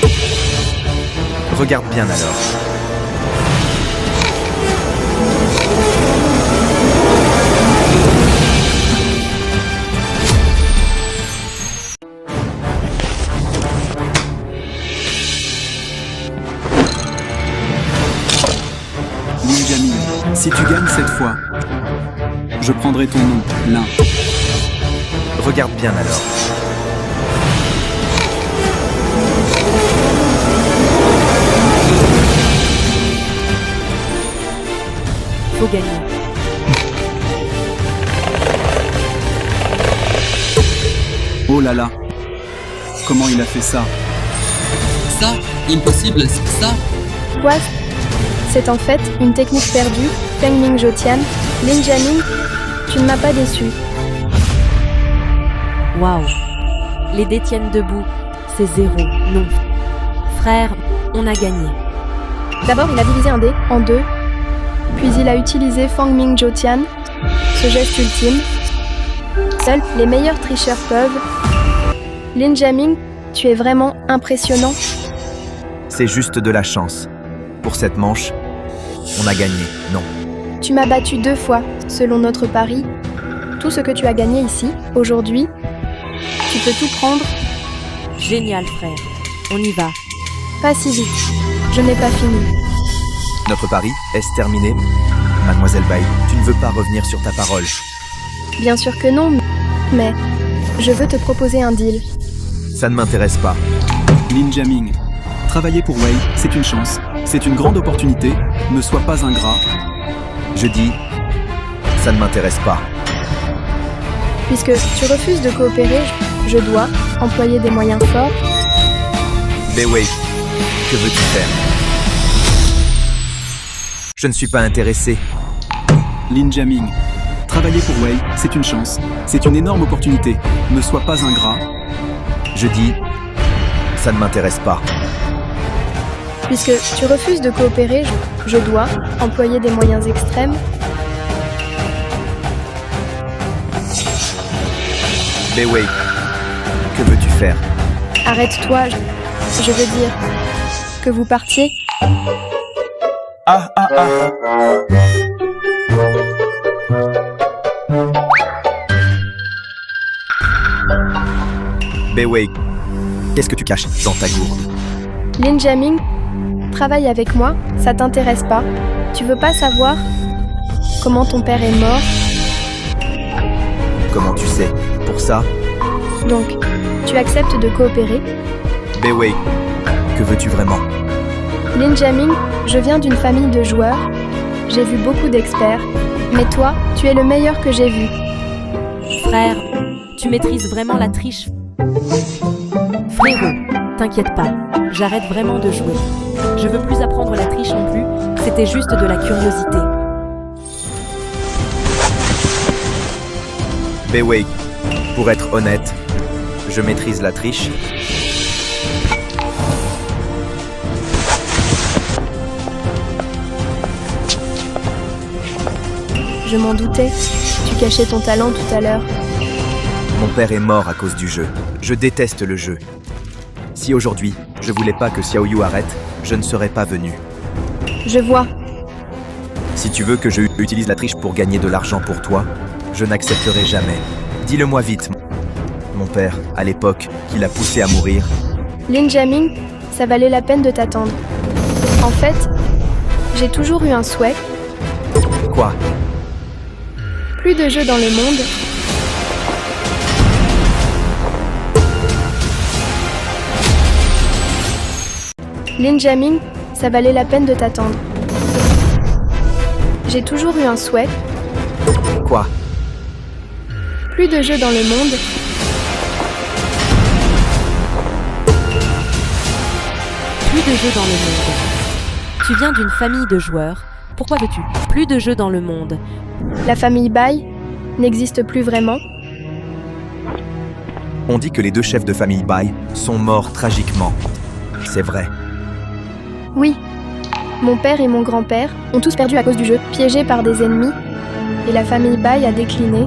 Regarde bien alors. Lin Jaming, si tu gagnes cette fois, je prendrai ton nom, Lin. Regarde bien alors. Faut gagner. Oh là là, comment il a fait ça? Ça, impossible, ça. Quoi? C'est en fait une technique perdue. Feng Ming Jotian, Lin Jaming, tu ne m'as pas déçu. Waouh. Les dés tiennent debout. C'est 0. Non. Frère, on a gagné. D'abord, il a divisé un dé en deux, puis il a utilisé Feng Ming Jotian, ce geste ultime. Seuls les meilleurs tricheurs peuvent. Lin Jaming, tu es vraiment impressionnant. C'est juste de la chance. Pour cette manche, on a gagné, non. Tu m'as battu 2 fois, selon notre pari. Tout ce que tu as gagné ici, aujourd'hui, tu peux tout prendre. Génial, frère. On y va. Pas si vite. Je n'ai pas fini. Notre pari est-ce terminé? Mademoiselle Bai, tu ne veux pas revenir sur ta parole. Bien sûr que non, mais je veux te proposer un deal. Ça ne m'intéresse pas. Lin Jaming, travailler pour Wei, c'est une chance. C'est une grande opportunité. Ne sois pas ingrat. Je dis, ça ne m'intéresse pas. Puisque tu refuses de coopérer, je dois employer des moyens forts. Bei Wei, que veux-tu faire? Je ne suis pas intéressé. Lin Jaming, travailler pour Wei, c'est une chance. C'est une énorme opportunité. Ne sois pas ingrat. Je dis, ça ne m'intéresse pas. Puisque tu refuses de coopérer, je dois employer des moyens extrêmes. Bei Wei, que veux-tu faire? Arrête-toi, je veux dire que vous partiez. Bei Wei, qu'est-ce que tu caches dans ta gourde? Lin Jaming, travaille avec moi, ça t'intéresse pas. Tu veux pas savoir comment ton père est mort? Comment tu sais? Pour ça, Donc, tu acceptes de coopérer? Bei Wei, que veux-tu vraiment? Lin Jaming, je viens d'une famille de joueurs. J'ai vu beaucoup d'experts. Mais toi, tu es le meilleur que j'ai vu. Frère, tu maîtrises vraiment la triche. Frérot, t'inquiète pas, j'arrête vraiment de jouer. Je veux plus apprendre la triche non plus, c'était juste de la curiosité. Bei Wei, pour être honnête, je maîtrise la triche. Je m'en doutais. Tu cachais ton talent tout à l'heure. Mon père est mort à cause du jeu. Je déteste le jeu. Si aujourd'hui, je voulais pas que Xiao Yu arrête, je ne serais pas venu. Je vois. Si tu veux que je utilise la triche pour gagner de l'argent pour toi, je n'accepterai jamais. Dis-le-moi vite. Mon père, à l'époque, qui l'a poussé à mourir. Lin Jaming, ça valait la peine de t'attendre. En fait, j'ai toujours eu un souhait. Quoi? Plus de jeux dans le monde. Lin Jaming, ça valait la peine de t'attendre. J'ai toujours eu un souhait. Quoi? Plus de jeux dans le monde. Plus de jeux dans le monde. Tu viens d'une famille de joueurs. Pourquoi veux-tu plus de jeux dans le monde? La famille Bai n'existe plus vraiment. On dit que les 2 chefs de famille Bai sont morts tragiquement. C'est vrai. Oui. Mon père et mon grand-père ont tous perdu à cause du jeu, piégés par des ennemis. Et la famille Bai a décliné.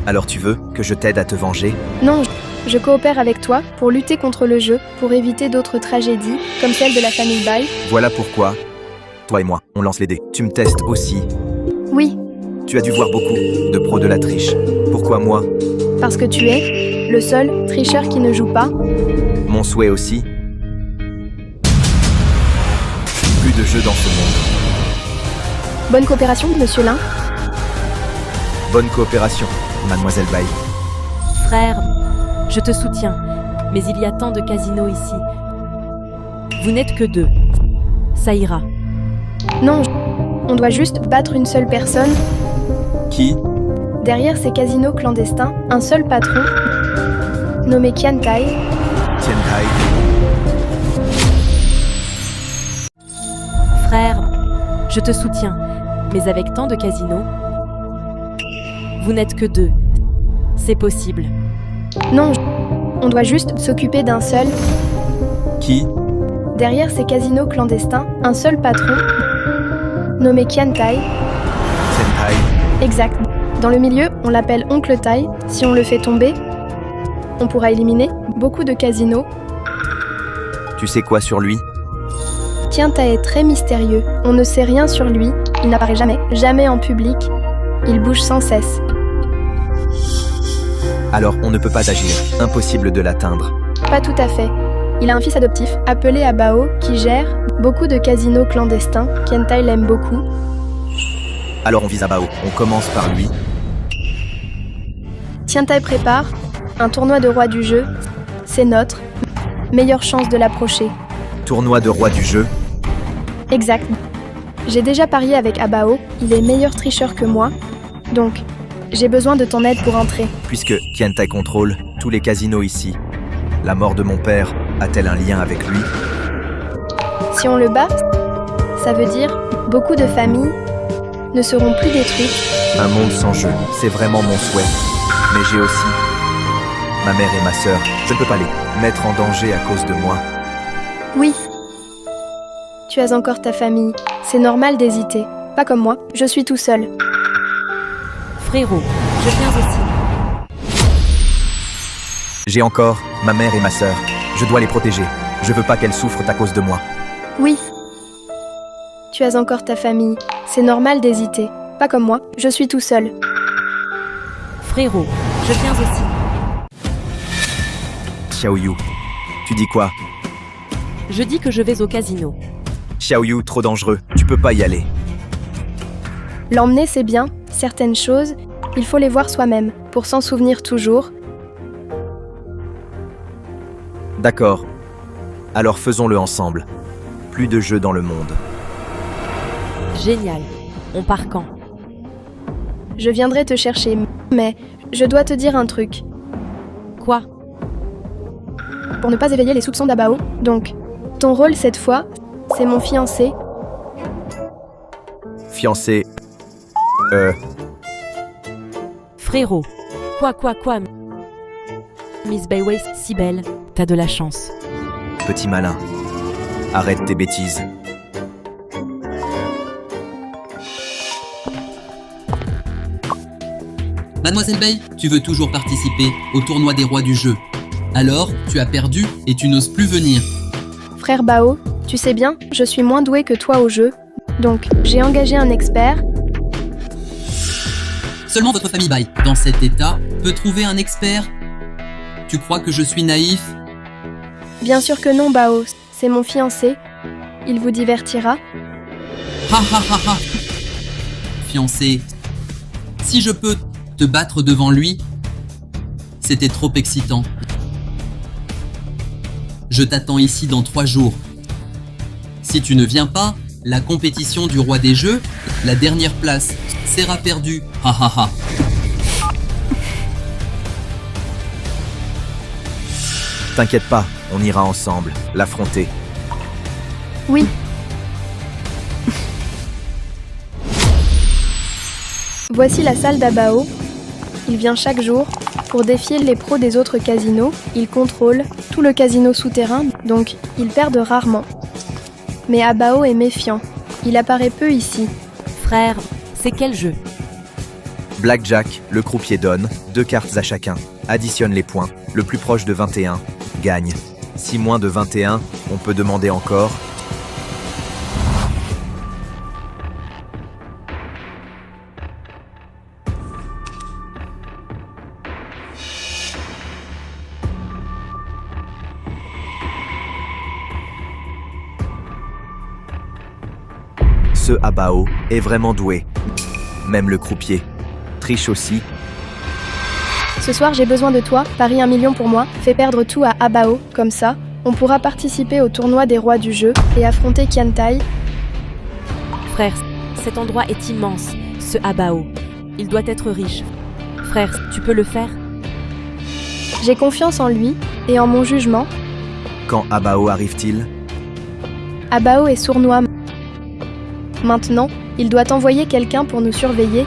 Alors tu veux que je t'aide à te venger? Non, je coopère avec toi pour lutter contre le jeu, pour éviter d'autres tragédies, comme celle de la famille Bai. Voilà pourquoi, toi et moi, on lance les dés. Tu me testes aussi. Oui, Tu as dû voir beaucoup de pros de la triche. Pourquoi moi? parce que tu es le seul tricheur qui ne joue pas. Mon souhait aussi. Plus de jeux dans ce monde. Bonne coopération, monsieur Lin. Bonne coopération, mademoiselle Bai. Frère, je te soutiens, mais il y a tant de casinos ici. Vous n'êtes que 2. Ça ira. Non, on doit juste battre une seule personne. Qui? Derrière ces casinos clandestins, un seul patron, nommé Qian Tai. Tiantai. Frère, je te soutiens, mais avec tant de casinos, vous n'êtes que 2. C'est possible. Non, on doit juste s'occuper d'un seul. Qui? Derrière ces casinos clandestins, un seul patron, nommé Qian Tai. Tiantai. Exact. Dans le milieu, on l'appelle Oncle Tai. Si on le fait tomber, on pourra éliminer beaucoup de casinos. Tu sais quoi sur lui? Tienta est très mystérieux. On ne sait rien sur lui. Il n'apparaît jamais, jamais en public. Il bouge sans cesse. Alors on ne peut pas agir. Impossible de l'atteindre. Pas tout à fait. Il a un fils adoptif appelé Abao qui gère beaucoup de casinos clandestins. Tienta l'aime beaucoup. Alors on vise Abao. On commence par lui. Tienta prépare un tournoi de roi du jeu. C'est notre meilleure chance de l'approcher. Tournoi de roi du jeu. Exact. J'ai déjà parié avec Abao. Il est meilleur tricheur que moi. Donc, j'ai besoin de ton aide pour entrer. Puisque Tientai contrôle tous les casinos ici, la mort de mon père a-t-elle un lien avec lui? Si on le bat, ça veut dire beaucoup de familles ne seront plus détruites. Un monde sans jeu, c'est vraiment mon souhait. Mais j'ai aussi ma mère et ma sœur. Je ne peux pas les mettre en danger à cause de moi. Oui. Tu as encore ta famille. C'est normal d'hésiter. Pas comme moi, je suis tout seul. Frérot, je viens aussi. J'ai encore ma mère et ma sœur. Je dois les protéger. Je veux pas qu'elles souffrent à cause de moi. Oui. Tu as encore ta famille. C'est normal d'hésiter. Pas comme moi, je suis tout seul. Frérot, je viens aussi. Xiaoyu, tu dis quoi? Je dis que je vais au casino. Xiaoyu, trop dangereux. Tu peux pas y aller. L'emmener, c'est bien. Certaines choses, il faut les voir soi-même, pour s'en souvenir toujours. D'accord. Alors faisons-le ensemble. Plus de jeux dans le monde. Génial. On part quand? Je viendrai te chercher, mais je dois te dire un truc. Quoi? Pour ne pas éveiller les soupçons d'Abao, donc, ton rôle cette fois, c'est mon fiancé. Fiancé. Frérot. Quoi? Miss Bayway, si belle. T'as de la chance. Petit malin. Arrête tes bêtises. Mademoiselle Bay, tu veux toujours participer au tournoi des rois du jeu. Alors, tu as perdu et tu n'oses plus venir. Frère Bao, tu sais bien, je suis moins doué que toi au jeu. Donc, j'ai engagé un expert. Seulement votre famille Bay, dans cet état, peut trouver un expert. Tu crois que je suis naïf? Bien sûr que non, Bao. C'est mon fiancé. Il vous divertira. Ha ha ha ha. Fiancé, si je peux te battre devant lui, c'était trop excitant. Je t'attends ici dans 3 jours. Si tu ne viens pas, la compétition du roi des jeux, la dernière place, sera perdue. Ha ha ha. T'inquiète pas, on ira ensemble, l'affronter. Oui. Voici la salle d'Abao. Il vient chaque jour pour défier les pros des autres casinos. Il contrôle tout le casino souterrain, donc il perd rarement. Mais Abao est méfiant. Il apparaît peu ici. Frère, c'est quel jeu? Blackjack, le croupier donne 2 cartes à chacun. Additionne les points. Le plus proche de 21 gagne. Si moins de 21, on peut demander encore. Ce Abao est vraiment doué. Même le croupier triche aussi. Ce soir, j'ai besoin de toi. Parie 1 million pour moi. Fais perdre tout à Abao. Comme ça, on pourra participer au tournoi des rois du jeu et affronter Tientai. Frère, cet endroit est immense. Ce Abao. Il doit être riche. Frère, tu peux le faire? J'ai confiance en lui et en mon jugement. Quand Abao arrive-t-il? Abao est sournois. Maintenant, il doit envoyer quelqu'un pour nous surveiller.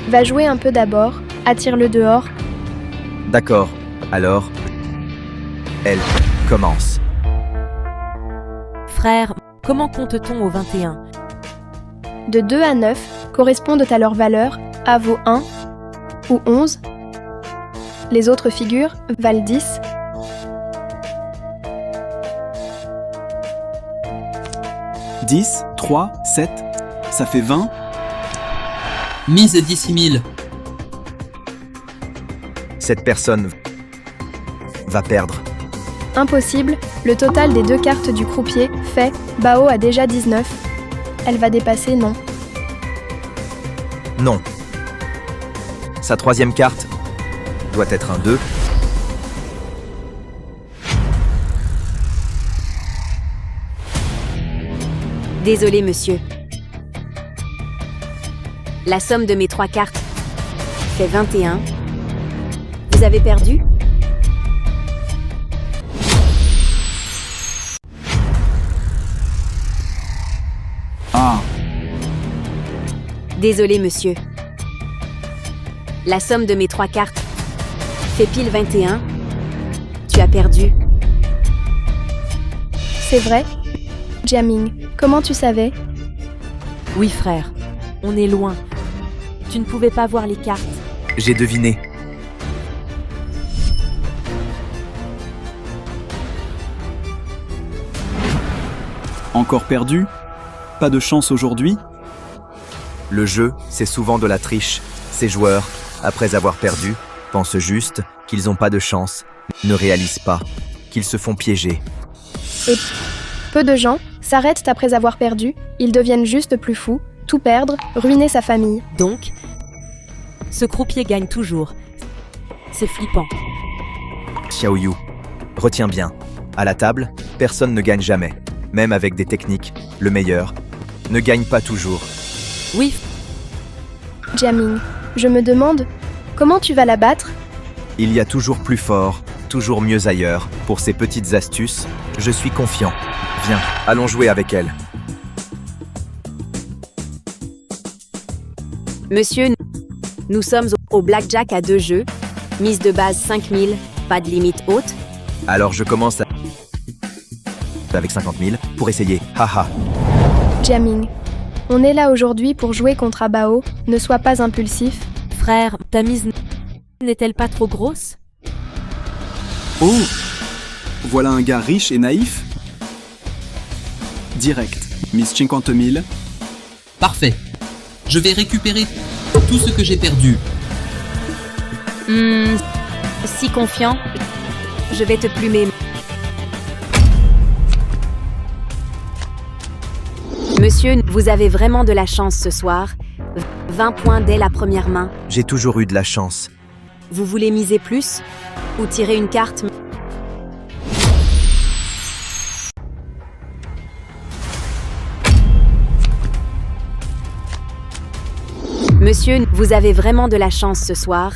Va jouer un peu d'abord. Attire-le dehors. D'accord. Alors, elle commence. Frère, comment compte-t-on au 21? De 2 à 9 correspondent à leur valeur. A vaut 1 ou 11. Les autres figures valent 10. 10, 3, 7, ça fait 20. Mise 10 000. Cette personne va perdre. Impossible, le total des deux cartes du croupier fait Bao a déjà 19. Elle va dépasser, non. Non. Sa troisième carte doit être un 2. Désolé, monsieur. La somme de mes 3 cartes fait 21. Vous avez perdu? Ah, Désolé, monsieur. La somme de mes 3 cartes fait pile 21. Tu as perdu. C'est vrai? Jiaming, comment tu savais? Oui, frère. On est loin. Tu ne pouvais pas voir les cartes. J'ai deviné. encore perdu? Pas de chance aujourd'hui? Le jeu, c'est souvent de la triche. Ces joueurs, après avoir perdu, pensent juste qu'ils n'ont pas de chance, ne réalisent pas qu'ils se font piéger. Et peu de gens s'arrêtent après avoir perdu, ils deviennent juste plus fous, tout perdre, ruiner sa famille. Donc, ce croupier gagne toujours. C'est flippant. Xiaoyu, retiens bien, à la table, personne ne gagne jamais. Même avec des techniques, le meilleur ne gagne pas toujours. Oui, Jiaming, je me demande, comment tu vas la battre? Il y a toujours plus fort, toujours mieux ailleurs. Pour ces petites astuces, je suis confiant. Viens, allons jouer avec elle. monsieur, nous sommes au blackjack à 2 jeux. Mise de base 5000, pas de limite haute. Alors je commence avec 50 000 pour essayer. Haha. Jiaming, on est là aujourd'hui pour jouer contre Abao, ne sois pas impulsif. Frère, ta mise n'est-elle pas trop grosse? Oh! Voilà un gars riche et naïf? Direct. Mise 50 000. Parfait. Je vais récupérer tout ce que j'ai perdu. Si confiant, je vais te plumer. Monsieur, vous avez vraiment de la chance ce soir. 20 points dès la première main. J'ai toujours eu de la chance. Vous voulez miser plus? Ou tirer une carte? Monsieur, vous avez vraiment de la chance ce soir.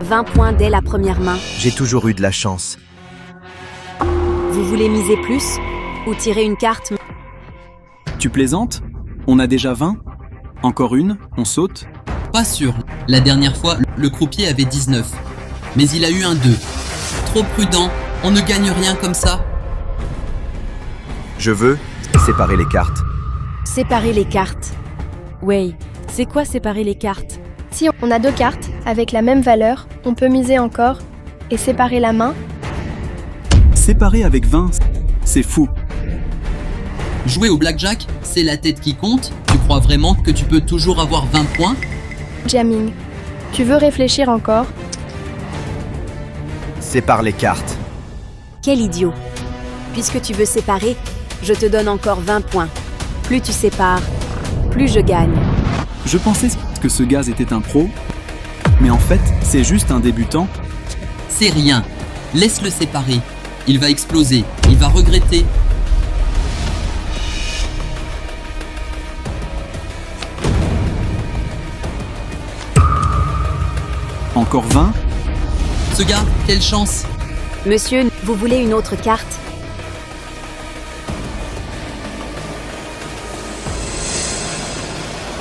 20 points dès la première main. J'ai toujours eu de la chance. Vous voulez miser plus? Ou tirer une carte? Tu plaisantes? On a déjà 20? Encore une? On saute? Pas sûr. La dernière fois, le croupier avait 19. Mais il a eu un 2. Trop prudent, on ne gagne rien comme ça. Je veux séparer les cartes. Séparer les cartes. Ouais, c'est quoi séparer les cartes? Si on a 2 cartes avec la même valeur, on peut miser encore et séparer la main. Séparé avec 20, c'est fou. Jouer au blackjack, c'est la tête qui compte. Tu crois vraiment que tu peux toujours avoir 20 points? Jiaming, tu veux réfléchir encore? Sépare les cartes. Quel idiot. Puisque tu veux séparer, je te donne encore 20 points. Plus tu sépares, plus je gagne. Je pensais que ce gaz était un pro, mais en fait, c'est juste un débutant. C'est rien. Laisse-le séparer. Il va exploser. Il va regretter. Encore 20? Ce gars, quelle chance. Monsieur, vous voulez une autre carte?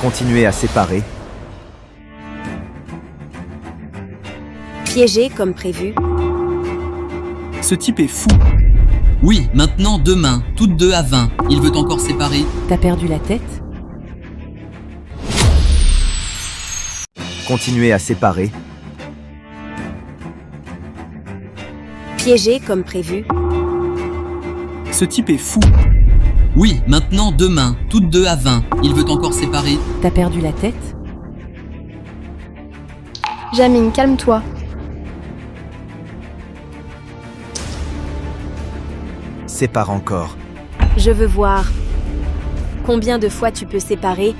Continuez à séparer. Piégé comme prévu. Ce type est fou. Oui, maintenant 2 mains, toutes 2 à 20. Il veut encore séparer. T'as perdu la tête? Continuez à séparer. Piégé comme prévu. Ce type est fou. Oui, maintenant 2 mains, toutes 2 à 20. Il veut encore séparer. T'as perdu la tête? Jaming, calme-toi. Sépare encore. Je veux voir. Combien de fois tu peux séparer?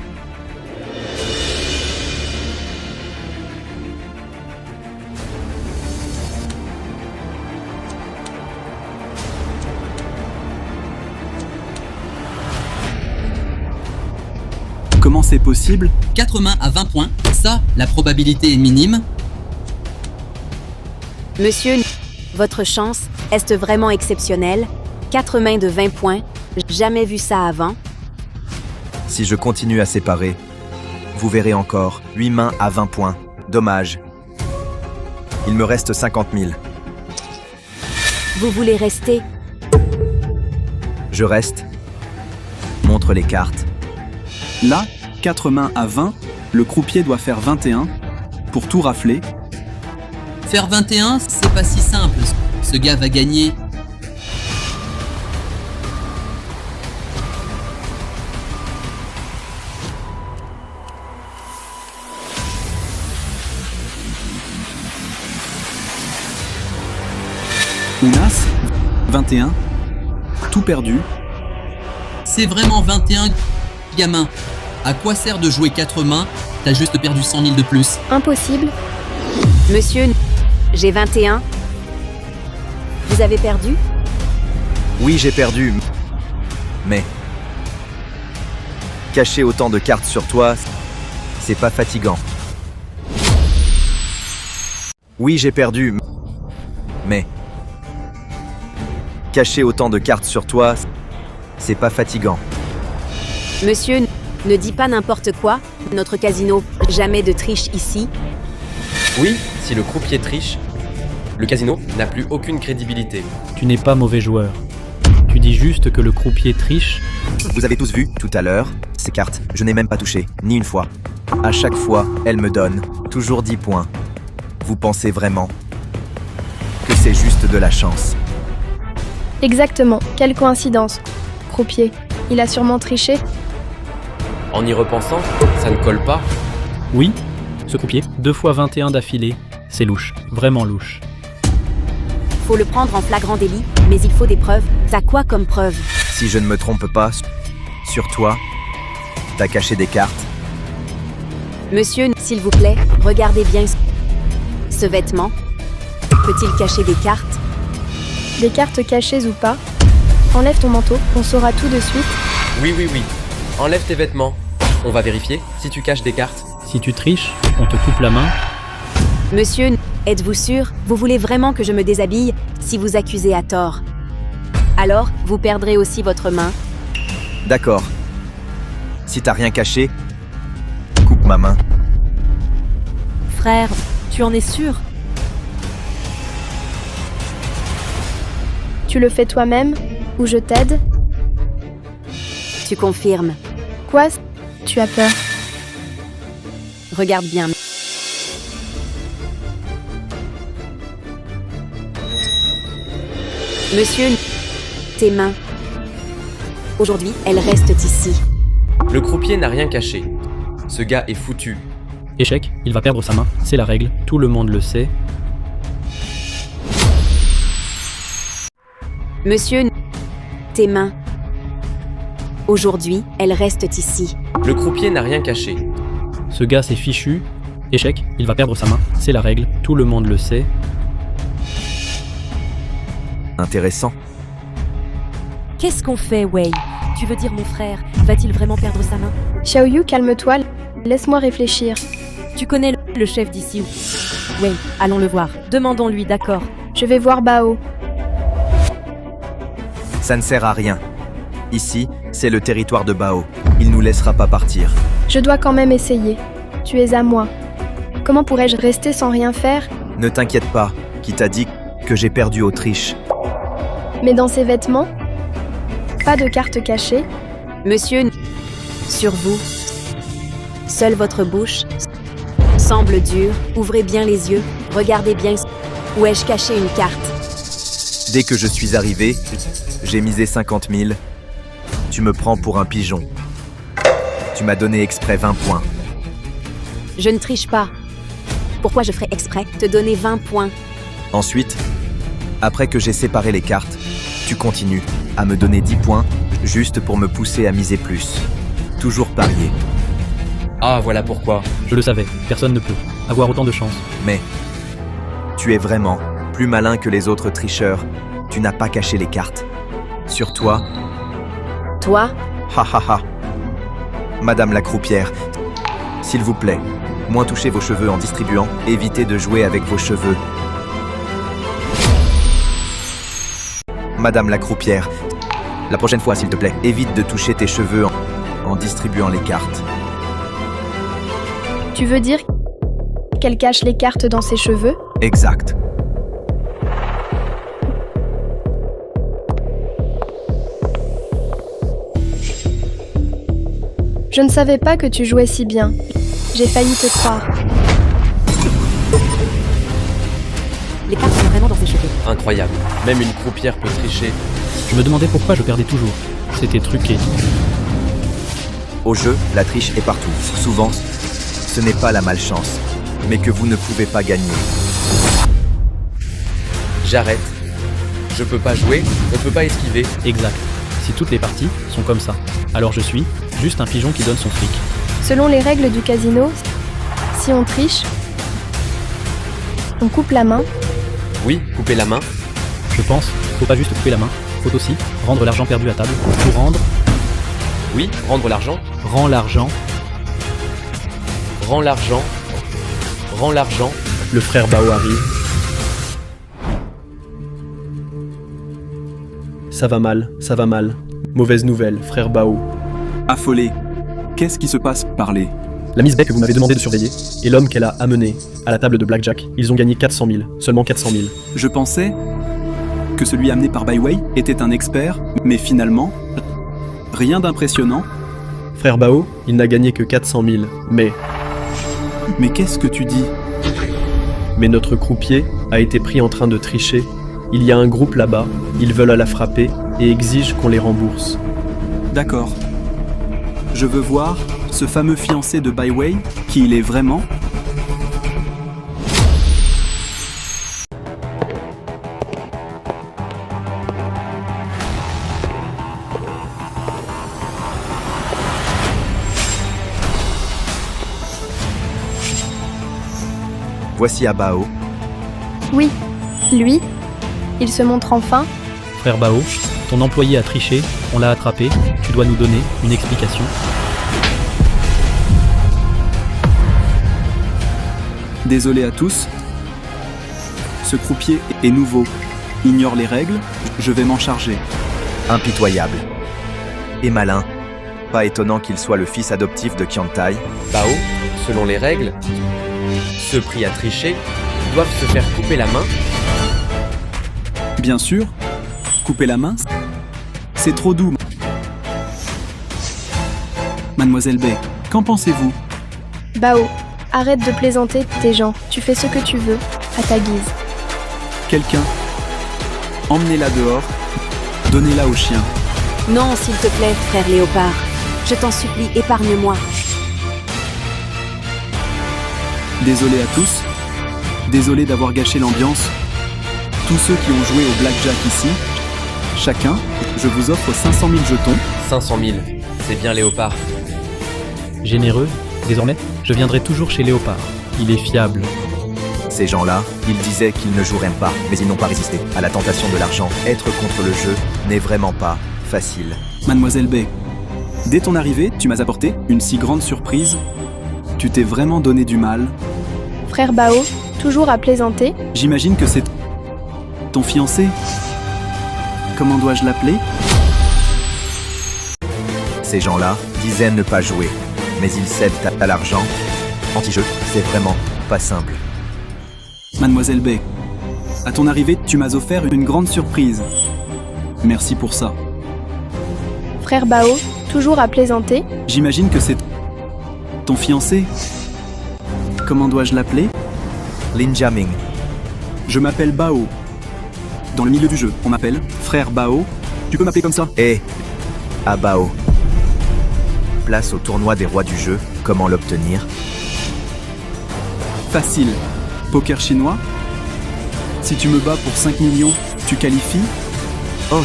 Comment c'est possible? 4 mains à 20 points. Ça, la probabilité est minime. Monsieur, votre chance est vraiment exceptionnelle. 4 mains de 20 points. Jamais vu ça avant. Si je continue à séparer, vous verrez encore 8 mains à 20 points. Dommage. Il me reste 50 000. Vous voulez rester? Je reste. Montre les cartes. Là, 4 mains à 20, le croupier doit faire 21 pour tout rafler. Faire 21, c'est pas si simple. Ce gars va gagner. Unas, 21, tout perdu. C'est vraiment 21, gamin. À quoi sert de jouer 4 mains? T'as juste perdu 100 000 de plus. Impossible. Monsieur, j'ai 21. Vous avez perdu? Oui, j'ai perdu. Mais... cacher autant de cartes sur toi, c'est pas fatigant. Oui, j'ai perdu. Mais... cacher autant de cartes sur toi, c'est pas fatigant. Monsieur, ne dis pas n'importe quoi. Notre casino, jamais de triche ici. Oui, si le croupier triche, le casino n'a plus aucune crédibilité. Tu n'es pas mauvais joueur. Tu dis juste que le croupier triche. Vous avez tous vu, tout à l'heure, ces cartes, je n'ai même pas touché, ni une fois. À chaque fois, elle me donne toujours 10 points. Vous pensez vraiment que c'est juste de la chance? Exactement. Quelle coïncidence. Croupier, il a sûrement triché. En y repensant, ça ne colle pas. Oui, ce croupier, 2 fois 21 d'affilée. C'est louche, vraiment louche. Faut le prendre en flagrant délit, mais il faut des preuves. T'as quoi comme preuve? Si je ne me trompe pas, sur toi, t'as caché des cartes. Monsieur, s'il vous plaît, regardez bien ce vêtement. Peut-il cacher des cartes? Des cartes cachées ou pas. Enlève ton manteau, on saura tout de suite. Oui, oui, oui. Enlève tes vêtements. On va vérifier si tu caches des cartes. Si tu triches, on te coupe la main. Monsieur, êtes-vous sûr? Vous voulez vraiment que je me déshabille si vous accusez à tort? Alors, vous perdrez aussi votre main. D'accord. Si t'as rien caché, coupe ma main. Frère, tu en es sûr? Tu le fais toi-même ou je t'aide? Tu confirmes. Quoi? Tu as peur? Regarde bien. Monsieur, tes mains. Aujourd'hui, elles restent ici. Le croupier n'a rien caché. Ce gars est foutu. Échec, il va perdre sa main. C'est la règle, tout le monde le sait. Monsieur, tes mains. Aujourd'hui, elles restent ici. Le croupier n'a rien caché. Ce gars c'est fichu. Échec, il va perdre sa main. C'est la règle, tout le monde le sait. Intéressant. Qu'est-ce qu'on fait, Wei? Tu veux dire mon frère, va-t-il vraiment perdre sa main? Xiaoyu, calme-toi. Laisse-moi réfléchir. Tu connais le chef d'ici. Wei, allons le voir. Demandons-lui, d'accord. Je vais voir Bao. Ça ne sert à rien. Ici, c'est le territoire de Bao. Il nous laissera pas partir. Je dois quand même essayer. Tu es à moi. Comment pourrais-je rester sans rien faire? Ne t'inquiète pas, qui t'a dit que j'ai perdu Autriche. Mais dans ces vêtements? Pas de carte cachée? Monsieur, sur vous, seule votre bouche semble dure. Ouvrez bien les yeux, regardez bien où ai-je caché une carte. Dès que je suis arrivé, j'ai misé 50 000 Tu me prends pour un pigeon. Tu m'as donné exprès 20 points. Je ne triche pas. Pourquoi je ferais exprès te donner 20 points? Ensuite, après que j'ai séparé les cartes, tu continues à me donner 10 points juste pour me pousser à miser plus. Toujours parier. Ah, voilà pourquoi. Je le savais, personne ne peut avoir autant de chance. Mais tu es vraiment plus malin que les autres tricheurs. Tu n'as pas caché les cartes. Sur toi, Toi, ha ha ha. Madame la croupière, s'il vous plaît, moins touchez vos cheveux en distribuant. Évitez de jouer avec vos cheveux. Madame la croupière, la prochaine fois, s'il te plaît, évite de toucher tes cheveux en distribuant les cartes. Tu veux dire qu'elle cache les cartes dans ses cheveux? Exact. Je ne savais pas que tu jouais si bien. J'ai failli te croire. les cartes sont vraiment dans ses cheveux. Incroyable. Même une croupière peut tricher. Je me demandais pourquoi je perdais toujours. C'était truqué. Au jeu, la triche est partout. Souvent, ce n'est pas la malchance, mais que vous ne pouvez pas gagner. J'arrête. Je peux pas jouer, on peut pas esquiver. Exact. Si toutes les parties sont comme ça, alors je suis juste un pigeon qui donne son fric. Selon les règles du casino, si on triche, on coupe la main. Oui, couper la main. Je pense, faut pas juste couper la main, faut aussi rendre l'argent perdu à table. Pour rendre, Oui, rendre l'argent. rends l'argent. Rends l'argent. Rends l'argent. Le frère Bao arrive. Ça va mal, ça va mal. Mauvaise nouvelle, frère Bao. Affolé. Qu'est-ce qui se passe? Parlez. La Miss Bay que vous m'avez demandé de surveiller, et l'homme qu'elle a amené à la table de Blackjack, ils ont gagné 400 000, seulement 400 000. Je pensais que celui amené par Byway était un expert, mais finalement, rien d'impressionnant. Frère Bao, il n'a gagné que 400 000, mais qu'est-ce que tu dis? notre croupier a été pris en train de tricher. Il y a un groupe là-bas, ils veulent la frapper et exigent qu'on les rembourse. D'accord. Je veux voir ce fameux fiancé de Byway, qui il est vraiment. Voici Abao. Oui, lui, il se montre enfin. Frère Bao, ton employé a triché, on l'a attrapé, tu dois nous donner une explication. Désolé à tous. Ce croupier est nouveau. Ignore les règles, je vais m'en charger. Impitoyable. Et malin. Pas étonnant qu'il soit le fils adoptif de Qiantai. Bao, selon les règles, ceux pris à tricher doivent se faire couper la main. Bien sûr, couper la main, c'est trop doux. Mademoiselle Bay, qu'en pensez-vous? Bao, arrête de plaisanter tes gens. Tu fais ce que tu veux, à ta guise. Quelqu'un, emmenez-la dehors, donnez-la au chien. Non, s'il te plaît, frère Léopard. Je t'en supplie, épargne-moi. Désolé à tous. Désolé d'avoir gâché l'ambiance. Tous ceux qui ont joué au blackjack ici, chacun, je vous offre 500 000 jetons. 500 000. C'est bien Léopard. Généreux, désormais, je viendrai toujours chez Léopard. Il est fiable. Ces gens-là, ils disaient qu'ils ne joueraient pas, mais ils n'ont pas résisté à la tentation de l'argent. Être contre le jeu n'est vraiment pas facile. Mademoiselle Bay, dès ton arrivée, tu m'as apporté une si grande surprise. Tu t'es vraiment donné du mal. Frère Bao, toujours à plaisanter. J'imagine que c'est ton fiancé. Comment dois-je l'appeler? Ces gens-là disaient ne pas jouer, mais ils cèdent à l'argent. Anti-jeu, c'est vraiment pas simple. Mademoiselle Bay, à ton arrivée, tu m'as offert une grande surprise. Merci pour ça. Frère Bao, toujours à plaisanter. J'imagine que c'est ton fiancé. Comment dois-je l'appeler? Lin Jaming. Je m'appelle Bao. Dans le milieu du jeu, on m'appelle Frère Bao. Tu peux m'appeler comme ça? Et À Bao. Place au tournoi des rois du jeu. Comment l'obtenir? Facile. Poker chinois? Si tu me bats pour 5 millions, tu qualifies? Oh,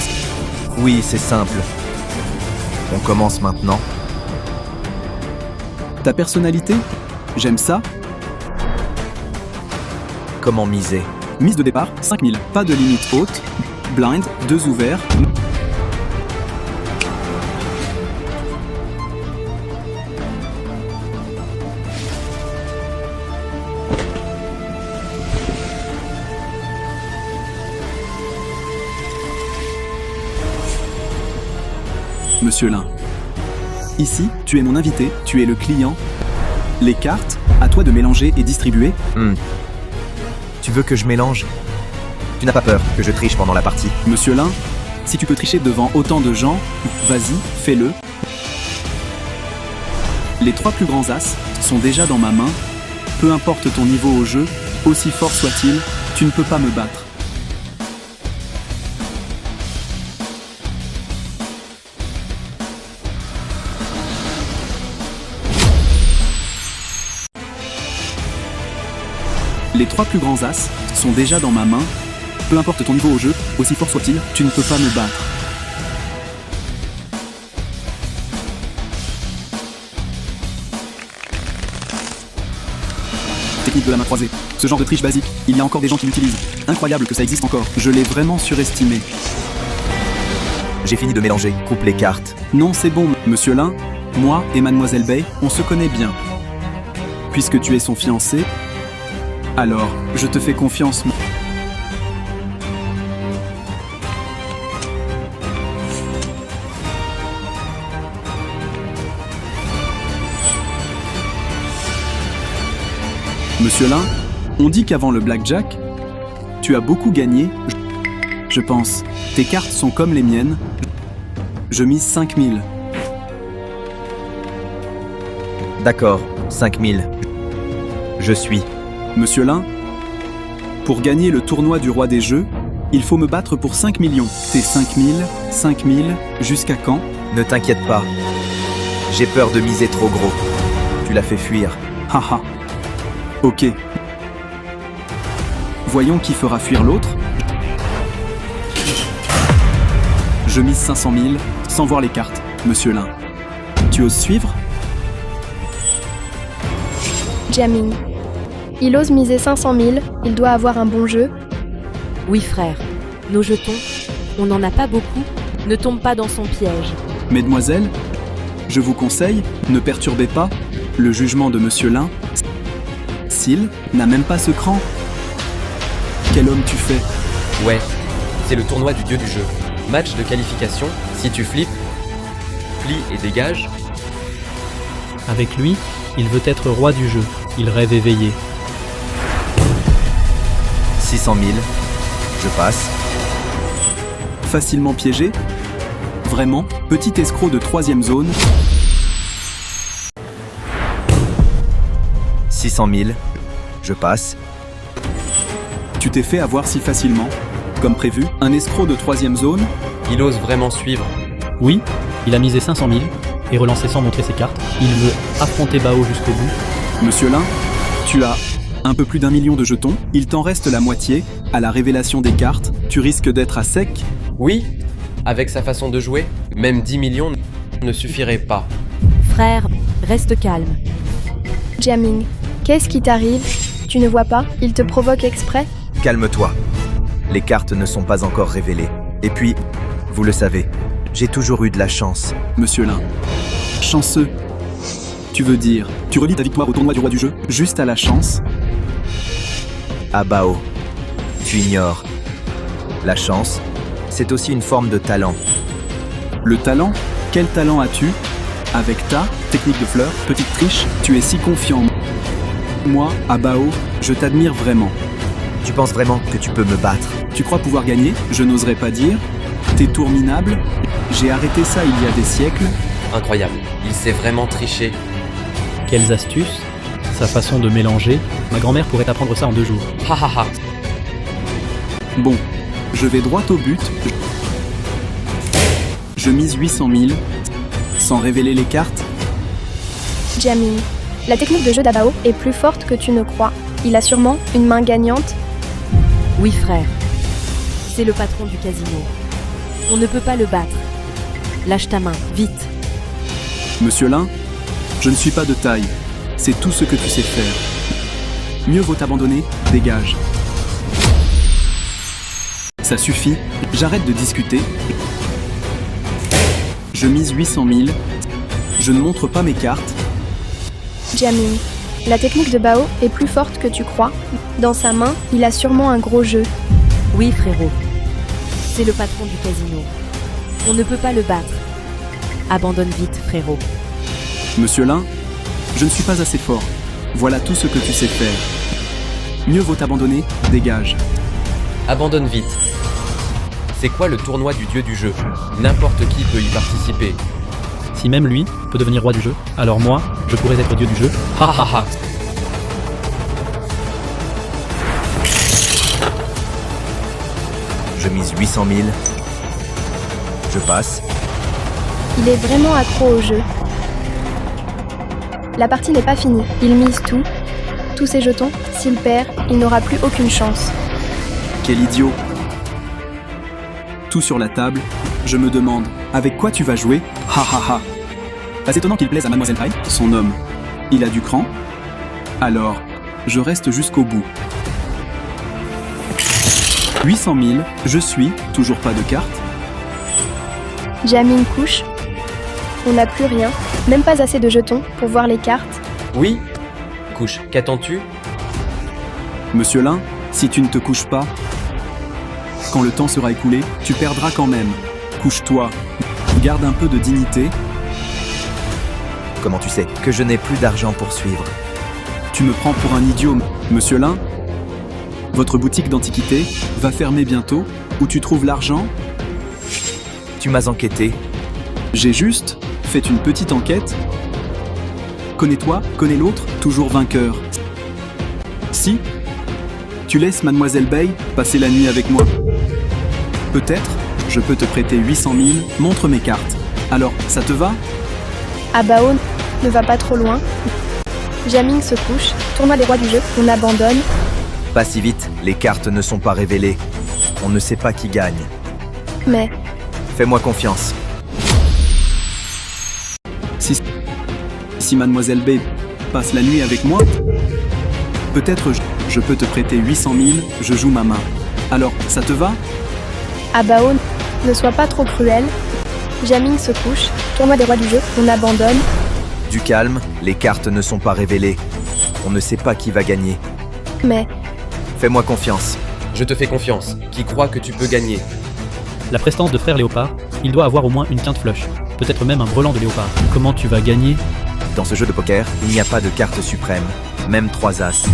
oui, c'est simple. On commence maintenant. Ta personnalité? J'aime ça. Comment miser? Mise de départ, 5000. Pas de limite haute. Blind, 2 ouverts. Monsieur Lin. Ici, tu es mon invité, tu es le client. Les cartes, à toi de mélanger et distribuer. Tu veux que je mélange? Tu n'as pas peur que je triche pendant la partie? Monsieur Lin, si tu peux tricher devant autant de gens, vas-y, fais-le. Les 3 plus grands as sont déjà dans ma main. Peu importe ton niveau au jeu, aussi fort soit-il, tu ne peux pas me battre. Les 3 plus grands as sont déjà dans ma main. Peu importe ton niveau au jeu, aussi fort soit-il, tu ne peux pas me battre. Technique de la main croisée. Ce genre de triche basique, il y a encore des gens qui l'utilisent. Incroyable que ça existe encore. Je l'ai vraiment surestimé. J'ai fini de mélanger. Coupe les cartes. Non, c'est bon, monsieur Lin. Moi et mademoiselle Bay, on se connaît bien. Puisque tu es son fiancé, alors, je te fais confiance. Monsieur Lin, on dit qu'avant le blackjack, tu as beaucoup gagné. Je pense. Tes cartes sont comme les miennes. Je mise 5000. D'accord, 5000. Je suis. Monsieur Lin, pour gagner le tournoi du roi des jeux, il faut me battre pour 5 millions. T'es 5000, jusqu'à quand? Ne t'inquiète pas. J'ai peur de miser trop gros. Tu l'as fait fuir. Haha. Ok. Voyons qui fera fuir l'autre. Je mise 500 000, sans voir les cartes, monsieur Lin. Tu oses suivre? Jamming. Il ose miser 500 000, il doit avoir un bon jeu. Oui frère, nos jetons, on n'en a pas beaucoup, ne tombe pas dans son piège. Mesdemoiselles, je vous conseille, ne perturbez pas le jugement de monsieur Lin. S'il n'a même pas ce cran. Quel homme tu fais? Ouais, c'est le tournoi du dieu du jeu. Match de qualification, si tu flippes, plie et dégage. Avec lui, il veut être roi du jeu. Il rêve éveillé. 600 000. Je passe. Facilement piégé? Vraiment, petit escroc de 3e zone. 600 000. Je passe. Tu t'es fait avoir si facilement. Comme prévu, un escroc de 3e zone. Il ose vraiment suivre. Oui, il a misé 500 000 et relancé sans montrer ses cartes. Il veut affronter Bao jusqu'au bout. Monsieur Lin, tu as un peu plus d'1 million de jetons. Il t'en reste la moitié. À la révélation des cartes, tu risques d'être à sec. Oui, avec sa façon de jouer, même 10 millions ne suffiraient pas. Frère, reste calme. Jamming. Qu'est-ce qui t'arrive? Tu ne vois pas? Il te provoque exprès? Calme-toi. Les cartes ne sont pas encore révélées. Et puis, vous le savez, j'ai toujours eu de la chance. Monsieur Lin. Chanceux. Tu veux dire, tu relis ta victoire au tournoi du roi du jeu, juste à la chance? Ah Bao, tu ignores. La chance, c'est aussi une forme de talent. Le talent? Quel talent as-tu? Avec ta technique de fleur, petite triche, tu es si confiant. Moi, à Bao, je t'admire vraiment. Tu penses vraiment que tu peux me battre? Tu crois pouvoir gagner? Je n'oserais pas dire. Tes tours minables? J'ai arrêté ça il y a des siècles. Incroyable, il sait vraiment tricher. Quelles astuces? Sa façon de mélanger. Ma grand-mère pourrait apprendre ça en 2 jours. Ha ha ha. Bon, je vais droit au but. Je mise 800 000, sans révéler les cartes. Jamming. La technique de jeu d'Abao est plus forte que tu ne crois. Il a sûrement une main gagnante. Oui, frère. C'est le patron du casino. On ne peut pas le battre. Lâche ta main, vite. Monsieur Lin, je ne suis pas de taille. C'est tout ce que tu sais faire. Mieux vaut t'abandonner, dégage. Ça suffit, j'arrête de discuter. Je mise 800 000. Je ne montre pas mes cartes. Jamming. La technique de Bao est plus forte que tu crois. Dans sa main, il a sûrement un gros jeu. Oui, frérot. C'est le patron du casino. On ne peut pas le battre. Abandonne vite, frérot. Monsieur Lin, je ne suis pas assez fort. Voilà tout ce que tu sais faire. Mieux vaut t'abandonner, dégage. Abandonne vite. C'est quoi le tournoi du dieu du jeu? N'importe qui peut y participer. Si même lui peut devenir roi du jeu, alors moi, je pourrais être dieu du jeu. Ha ha ha. Je mise 800 000. Je passe. Il est vraiment accro au jeu. La partie n'est pas finie. Il mise tout. Tous ses jetons. S'il perd, il n'aura plus aucune chance. Quel idiot. Tout sur la table. Je me demande, avec quoi tu vas jouer? Ha ha ha. Pas étonnant qu'il plaise à Mademoiselle Hyde, son homme. Il a du cran. Alors, je reste jusqu'au bout. 800 000, je suis, toujours pas de carte. Jamming couche. On n'a plus rien, même pas assez de jetons pour voir les cartes. Oui? Couche, qu'attends-tu? Monsieur Lin, si tu ne te couches pas, quand le temps sera écoulé, tu perdras quand même. Couche-toi. Garde un peu de dignité. Comment tu sais que je n'ai plus d'argent pour suivre? Tu me prends pour un idiot, Monsieur Lin? Votre boutique d'antiquités va fermer bientôt. Où tu trouves l'argent? Tu m'as enquêté. J'ai juste fait une petite enquête. Connais-toi, connais l'autre, toujours vainqueur. Si tu laisses Mademoiselle Bay passer la nuit avec moi, peut-être je peux te prêter 800 000, montre mes cartes. Alors, ça te va? Abao ne va pas trop loin. Jamming se couche, tournoi des rois du jeu, on abandonne. Pas si vite, les cartes ne sont pas révélées. On ne sait pas qui gagne. Mais Fais-moi confiance. Si Mademoiselle Bay passe la nuit avec moi, peut-être je peux te prêter 800 000, je joue ma main. Alors, ça te va? Abao ne sois pas trop cruel. Jamming se couche, tournoi des rois du jeu, on abandonne. Du calme, les cartes ne sont pas révélées. On ne sait pas qui va gagner. Mais Fais-moi confiance. Je te fais confiance. Qui croit que tu peux gagner? La prestance de frère Léopard, il doit avoir au moins une quinte flush. Peut-être même un brelan de Léopard. Comment tu vas gagner? Dans ce jeu de poker, il n'y a pas de carte suprême, même 3 as.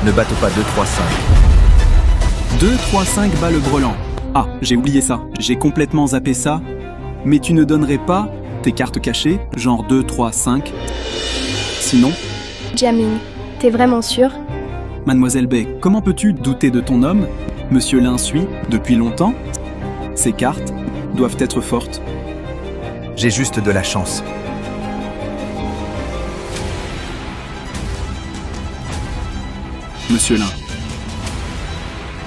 Ne batte pas 2, 3, 5. 2, 3, 5 bas le brelan. Ah, j'ai oublié ça. J'ai complètement zappé ça. Mais tu ne donnerais pas tes cartes cachées, genre 2, 3, 5. Sinon, Jamming, t'es vraiment sûr? Mademoiselle Bay, comment peux-tu douter de ton homme? Monsieur Lin suit depuis longtemps. Ces cartes doivent être fortes. J'ai juste de la chance. Monsieur Lin,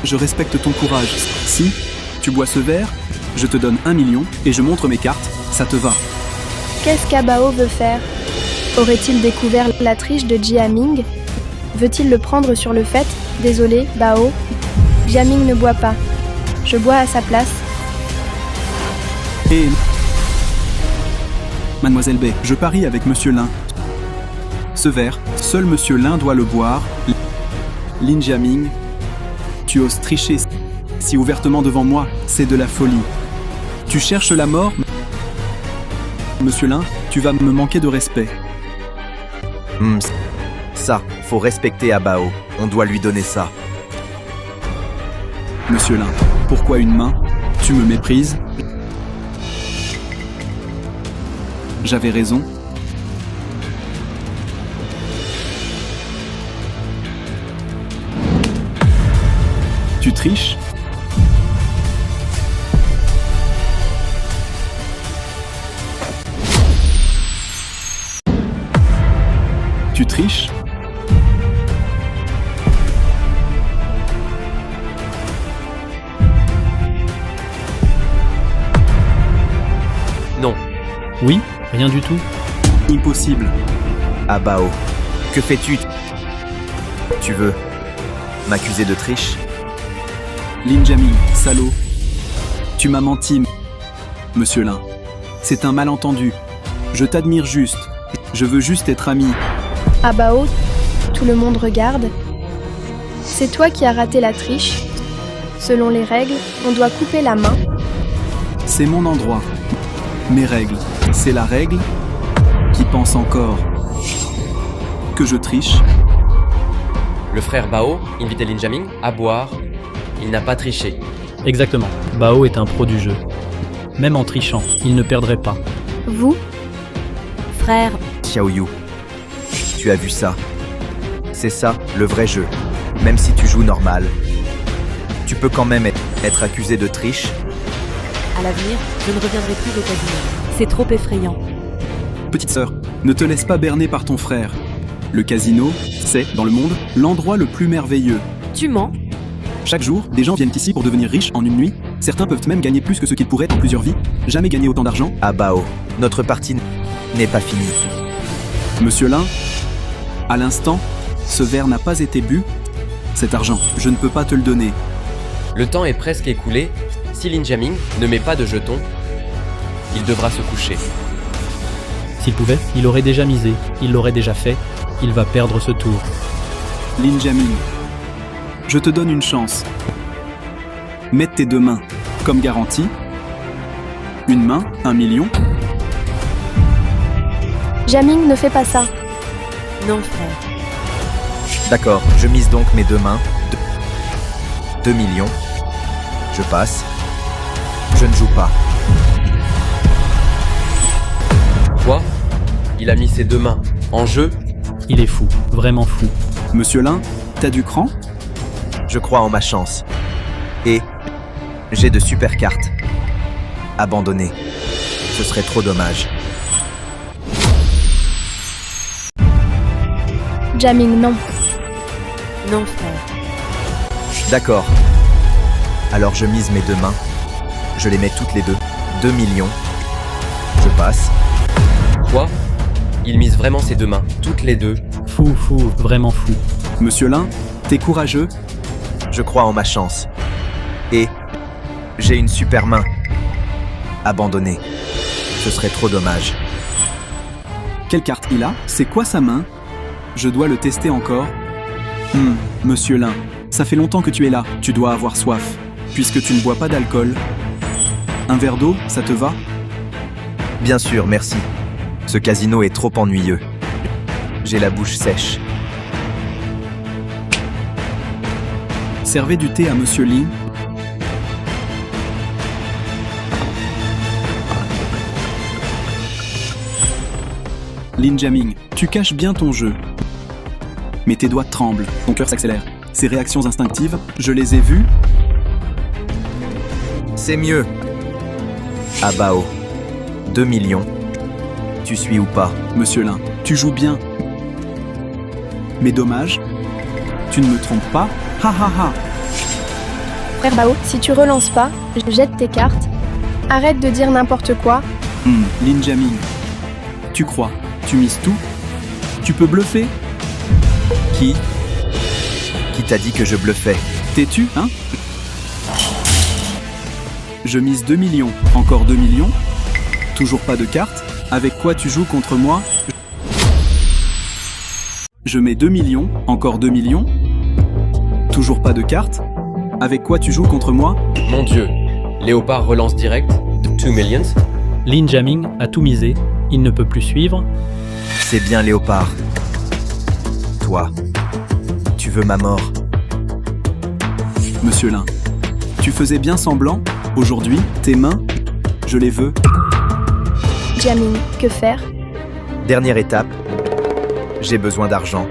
je respecte ton courage. Si tu bois ce verre, je te donne 1 million et je montre mes cartes. Ça te va? Qu'est-ce qu'Abao veut faire? Aurait-il découvert la triche de Jamming? Veut-il le prendre sur le fait? Désolé, Bao. Jamming ne boit pas. Je bois à sa place. Et Mademoiselle Bay, je parie avec Monsieur Lin. Ce verre, seul Monsieur Lin doit le boire. Lin Jamming, tu oses tricher si ouvertement devant moi, c'est de la folie. Tu cherches la mort? Monsieur Lin, tu vas me manquer de respect. Ça, faut respecter Abao. On doit lui donner ça. Monsieur Lin, pourquoi une main? Tu me méprises? J'avais raison. Tu triches? Tu triches? Non. Oui, rien du tout. Impossible. Abao, que fais-tu? Tu veux m'accuser de triche? Linjaming, salaud. Tu m'as menti, monsieur Lin. C'est un malentendu. Je t'admire juste. Je veux juste être ami. Abao, tout le monde regarde. C'est toi qui as raté la triche. Selon les règles, on doit couper la main. C'est mon endroit. Mes règles. C'est la règle qui pense encore que je triche. Le frère Bao invitait Linjaming à boire. Il n'a pas triché. Exactement. Bao est un pro du jeu. Même en trichant, il ne perdrait pas. Vous, Frère, Xiaoyu, tu as vu ça? C'est ça, le vrai jeu. Même si tu joues normal, tu peux quand même être accusé de triche. à l'avenir, je ne reviendrai plus au casino. C'est trop effrayant. Petite sœur, ne te laisse pas berner par ton frère. Le casino, c'est, dans le monde, l'endroit le plus merveilleux. Tu mens? Chaque jour, des gens viennent ici pour devenir riches en une nuit. Certains peuvent même gagner plus que ce qu'ils pourraient en plusieurs vies. Jamais gagner autant d'argent. Abao, notre partie n'est pas finie. Monsieur Lin, à l'instant, ce verre n'a pas été bu. Cet argent, je ne peux pas te le donner. Le temps est presque écoulé. Si Linjaming ne met pas de jetons, il devra se coucher. S'il pouvait, il aurait déjà misé, il l'aurait déjà fait, il va perdre ce tour. Linjaming, je te donne une chance. Mets tes deux mains, comme garantie. Une main, 1 million. Jaming ne fait pas ça. Non, frère. D'accord, je mise donc mes deux mains. 2 millions. Je passe. Je ne joue pas. Quoi? Il a mis ses deux mains en jeu? Il est fou, vraiment fou. Monsieur Lin, t'as du cran? Je crois en ma chance. Et j'ai de super cartes. Abandonnées. Ce serait trop dommage. Jaming, non. Non, frère. D'accord. Alors je mise mes deux mains. Je les mets toutes les deux. 2 millions. Je passe. Quoi? Il mise vraiment ses deux mains, toutes les deux. Fou, fou, vraiment fou. Monsieur Lin, t'es courageux? Je crois en ma chance. Et j'ai une super main. Abandonnée. Ce serait trop dommage. Quelle carte il a? C'est quoi sa main? Je dois le tester encore. Monsieur Lin, ça fait longtemps que tu es là. Tu dois avoir soif, puisque tu ne bois pas d'alcool. Un verre d'eau, ça te va? Bien sûr, merci. Ce casino est trop ennuyeux. J'ai la bouche sèche. Servez du thé à Monsieur Lin. Linjaming, tu caches bien ton jeu. Mais tes doigts tremblent, ton cœur s'accélère. Ces réactions instinctives, je les ai vues. C'est mieux. Abao. 2 millions. Tu suis ou pas? Monsieur Lin, tu joues bien. Mais dommage, tu ne me trompes pas. Ha ha ha. Frère Bao, si tu relances pas, je jette tes cartes. Arrête de dire n'importe quoi. Linjaming, tu crois, tu mises tout? Tu peux bluffer? Qui t'a dit que je bluffais? T'es-tu, hein? Je mise 2 millions. Encore 2 millions? Toujours pas de carte? Avec quoi tu joues contre moi? Je mets 2 millions. Encore 2 millions? Toujours pas de carte? Avec quoi tu joues contre moi? Mon Dieu. Léopard relance direct. 2 millions. Linjaming a tout misé, il ne peut plus suivre. C'est bien, Léopard. Toi, tu veux ma mort? Monsieur Lin, tu faisais bien semblant. Aujourd'hui, tes mains, je les veux. Jaming, que faire? Dernière étape. J'ai besoin d'argent.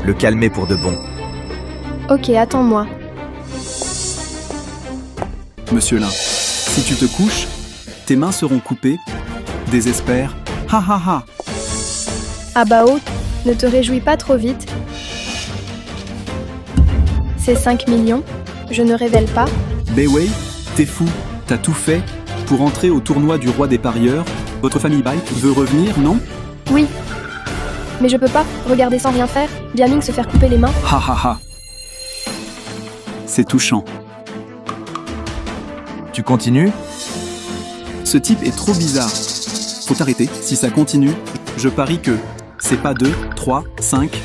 Le calmer pour de bon. Ok, attends-moi. Monsieur Lin, si tu te couches, tes mains seront coupées. Désespère. Ha ha ha. Abao, Ne te réjouis pas trop vite. C'est 5 millions. Je ne révèle pas. Bayway, t'es fou. T'as tout fait pour entrer au tournoi du roi des parieurs. Votre famille Bite veut revenir, non? Oui. Mais je peux pas regarder sans rien faire. Jaming se faire couper les mains. Ha ha ha. C'est touchant. Tu continues? Ce type est trop bizarre. Faut t'arrêter. Si ça continue, je parie que c'est pas 2, 3, 5.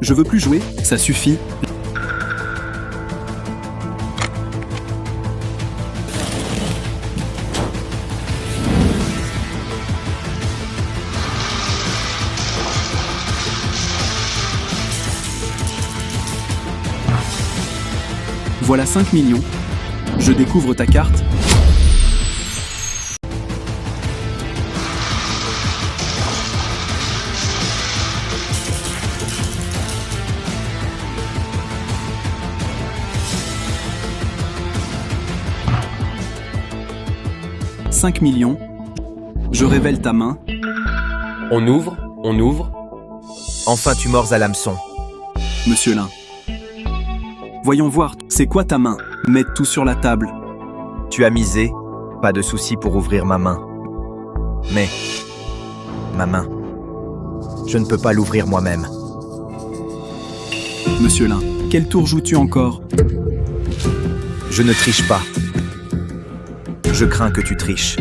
Je veux plus jouer, ça suffit. Voilà 5 millions. Je découvre ta carte. « 5 millions. Je révèle ta main. On ouvre, on ouvre. Enfin tu mords à l'hameçon. Monsieur Lin. Voyons voir, c'est quoi ta main? Mets tout sur la table. Tu as misé, pas de souci pour ouvrir ma main. Mais, ma main, je ne peux pas l'ouvrir moi-même. Monsieur Lin, quel tour joues-tu encore? Je ne triche pas. Je crains que tu triches.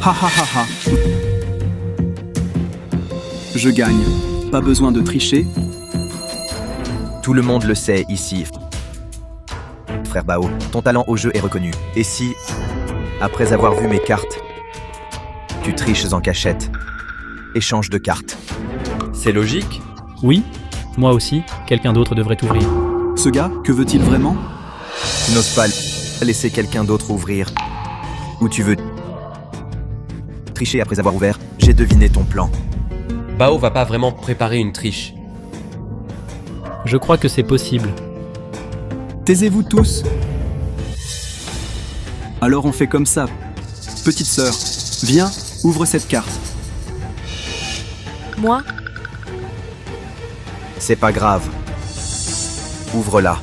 Ha ha ha ha. Je gagne. Pas besoin de tricher. Tout le monde le sait ici. Frère Bao, ton talent au jeu est reconnu. Et si, après avoir vu mes cartes, tu triches en cachette, échange de cartes. C'est logique? Oui, moi aussi, quelqu'un d'autre devrait ouvrir. Ce gars, que veut-il vraiment? Tu n'oses pas laisser quelqu'un d'autre ouvrir. Ou tu veux tricher après avoir ouvert? J'ai deviné ton plan. Bao va pas vraiment préparer une triche. Je crois que c'est possible. Taisez-vous tous. Alors on fait comme ça. Petite sœur, viens, ouvre cette carte. Moi? C'est pas grave. Ouvre-la.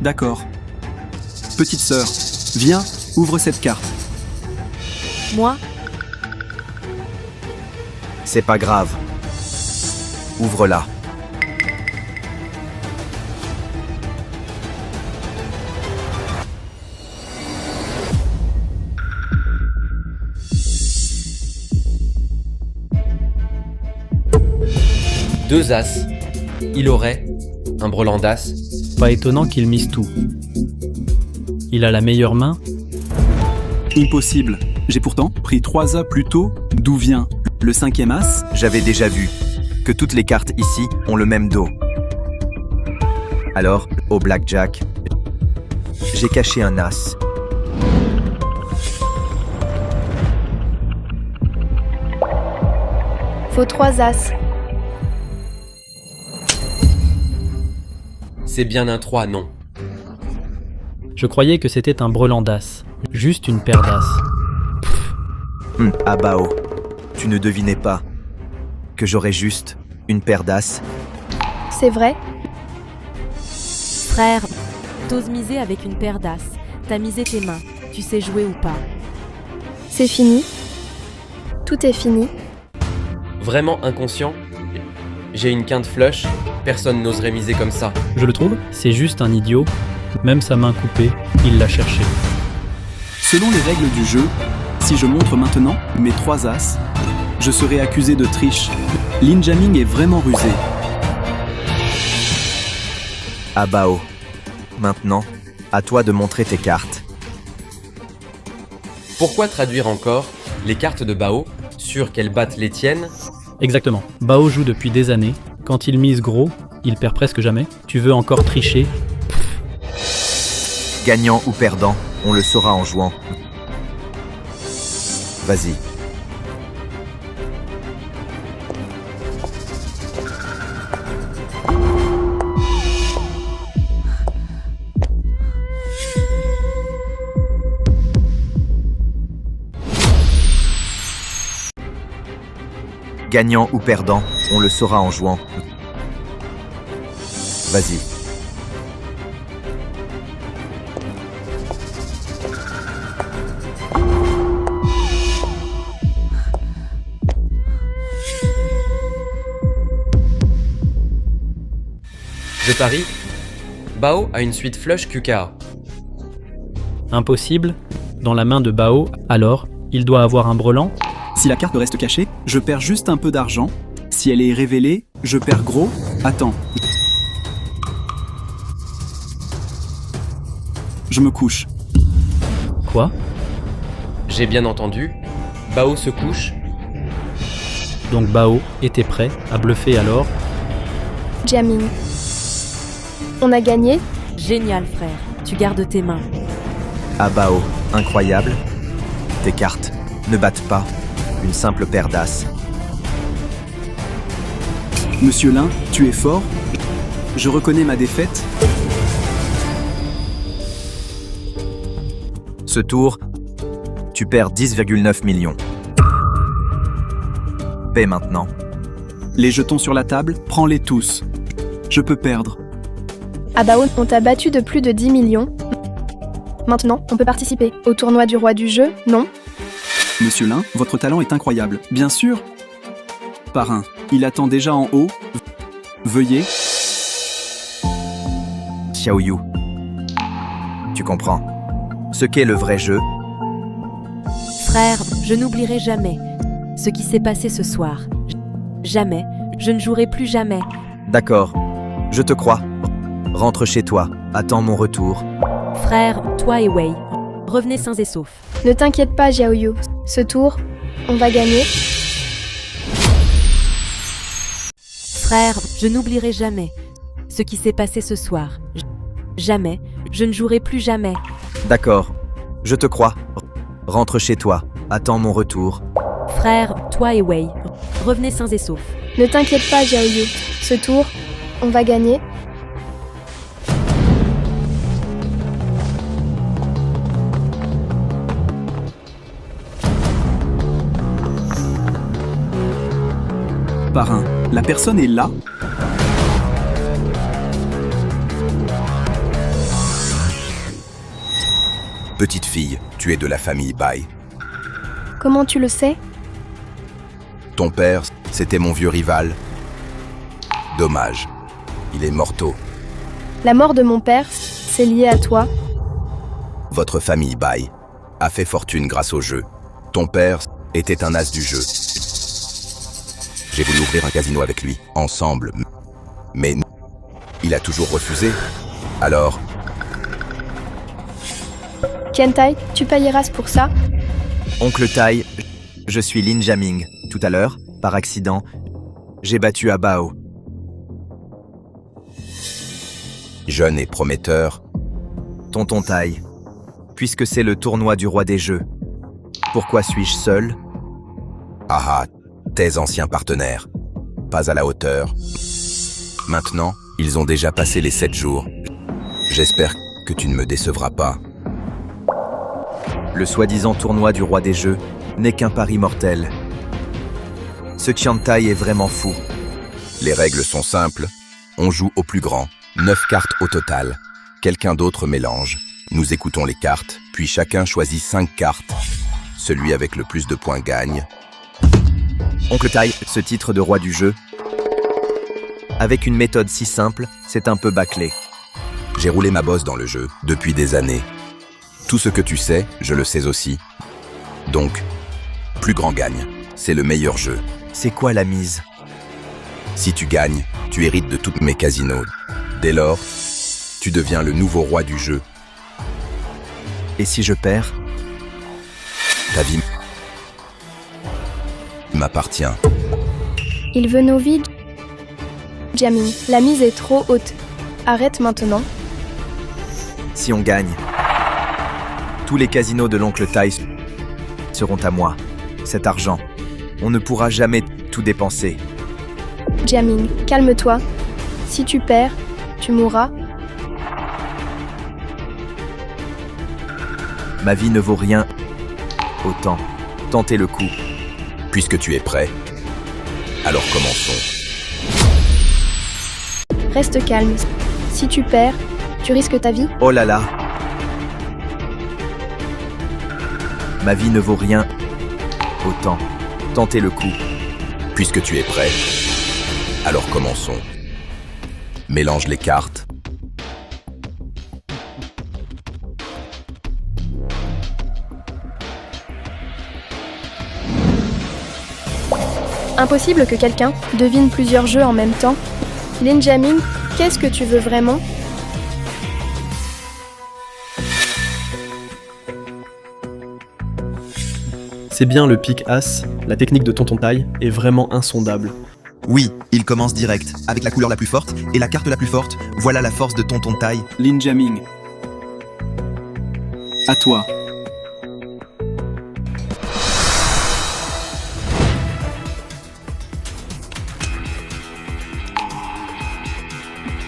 D'accord. Petite sœur, viens, ouvre cette carte. Moi? C'est pas grave. Ouvre-la. Deux as. Il aurait un brelan d'as. Pas étonnant qu'il mise tout. Il a la meilleure main. Impossible. J'ai pourtant pris 3 as plus tôt. D'où vient le 5e as? J'avais déjà vu que toutes les cartes ici ont le même dos. Alors, au blackjack, j'ai caché un as. Faut 3 as. C'est bien un 3, non? Je croyais que c'était un brelan d'as. Juste une paire d'as. Ah Bao, tu ne devinais pas que j'aurais juste une paire d'as? C'est vrai? Frère, t'oses miser avec une paire d'as. T'as misé tes mains. Tu sais jouer ou pas? C'est fini. Tout est fini. Vraiment inconscient? J'ai une quinte flush. Personne n'oserait miser comme ça. Je le trouve, c'est juste un idiot. Même sa main coupée, il l'a cherchée. Selon les règles du jeu, si je montre maintenant mes 3 as, je serai accusé de triche. Lin Jaming est vraiment rusé. Ah Bao, maintenant, à toi de montrer tes cartes. Pourquoi traduire encore les cartes de Bao, sûr qu'elles battent les tiennes? Exactement. Bao joue depuis des années. Quand il mise gros, il perd presque jamais. Tu veux encore tricher? Gagnant ou perdant, on le saura en jouant. Vas-y. Gagnant ou perdant, on le saura en jouant. Vas-y. Je parie, Bao a une suite flush QKA. Impossible. Dans la main de Bao, alors, il doit avoir un brelan. Si la carte reste cachée, je perds juste un peu d'argent. Si elle est révélée, je perds gros. Attends. Je me couche. Quoi? J'ai bien entendu, Bao se couche. Donc Bao était prêt à bluffer alors. Jamming. On a gagné? Génial, frère. Tu gardes tes mains. Ah Bao, incroyable. Tes cartes ne battent pas une simple paire d'as. Monsieur Lin, tu es fort. Je reconnais ma défaite. Ce tour, tu perds 10,9 millions. Paie maintenant. Les jetons sur la table, prends-les tous. Je peux perdre. À Bao, on t'a battu de plus de 10 millions. Maintenant, on peut participer au tournoi du roi du jeu, non? Monsieur Lin, votre talent est incroyable. Bien sûr. Parrain, il attend déjà en haut. Veuillez. Xiaoyu. Tu comprends ce qu'est le vrai jeu? Frère, je n'oublierai jamais ce qui s'est passé ce soir. Jamais. Je ne jouerai plus jamais. D'accord, je te crois. Rentre chez toi, attends mon retour. Frère, toi et Wei, revenez sains et saufs. Ne t'inquiète pas, Xiaoyu. Ce tour, on va gagner. Frère, je n'oublierai jamais ce qui s'est passé ce soir. Jamais. Je ne jouerai plus jamais. D'accord, je te crois. Rentre chez toi, attends mon retour. Frère, toi et Wei, revenez sains et saufs. Ne t'inquiète pas, Xiaoyu. Ce tour, on va gagner. Parrain, la personne est là. Petite fille, tu es de la famille Bai. Comment tu le sais? Ton père, c'était mon vieux rival. Dommage, il est morto. La mort de mon père, c'est lié à toi. Votre famille Bai a fait fortune grâce au jeu. Ton père était un as du jeu. J'ai voulu ouvrir un casino avec lui, ensemble. Mais il a toujours refusé. Alors, Kentai, tu payeras pour ça? Oncle Tai, je suis Lin Jaming. Tout à l'heure, par accident, j'ai battu à Bao. jeune et prometteur, Tonton Tai, puisque c'est le tournoi du roi des jeux, pourquoi suis-je seul? ah, tes anciens partenaires, pas à la hauteur. Maintenant, ils ont déjà passé les 7 jours. J'espère que tu ne me décevras pas. Le soi-disant tournoi du roi des jeux n'est qu'un pari mortel. Ce Qiantai est vraiment fou. Les règles sont simples. On joue au plus grand. 9 cartes au total. Quelqu'un d'autre mélange. Nous écoutons les cartes, puis chacun choisit 5 cartes. Celui avec le plus de points gagne. Oncle Tai, ce titre de roi du jeu, avec une méthode si simple, c'est un peu bâclé. J'ai roulé ma bosse dans le jeu depuis des années. Tout ce que tu sais, je le sais aussi. Donc, plus grand gagne. C'est le meilleur jeu. C'est quoi la mise? Si tu gagnes, tu hérites de tous mes casinos. Dès lors, tu deviens le nouveau roi du jeu. Et si je perds? Ta vie m'appartient. Il veut nos vies, Jamin. La mise est trop haute. Arrête maintenant. Si on gagne, tous les casinos de l'oncle Tai seront à moi. Cet argent, on ne pourra jamais tout dépenser. Jamin, calme-toi. Si tu perds, tu mourras. Ma vie ne vaut rien. Autant tenter le coup. Puisque tu es prêt, Alors commençons. Reste calme. Si tu perds, tu risques ta vie. Oh là là. Ma vie ne vaut rien. Autant tenter le coup. Puisque tu es prêt, alors commençons. Mélange les cartes. Impossible que quelqu'un devine plusieurs jeux en même temps. Lin Jaming, qu'est-ce que tu veux vraiment? C'est bien le pic As, la technique de Tonton Taille est vraiment insondable. Oui, il commence direct, avec la couleur la plus forte et la carte la plus forte. Voilà la force de Tonton Taille. Lin Jaming. À toi.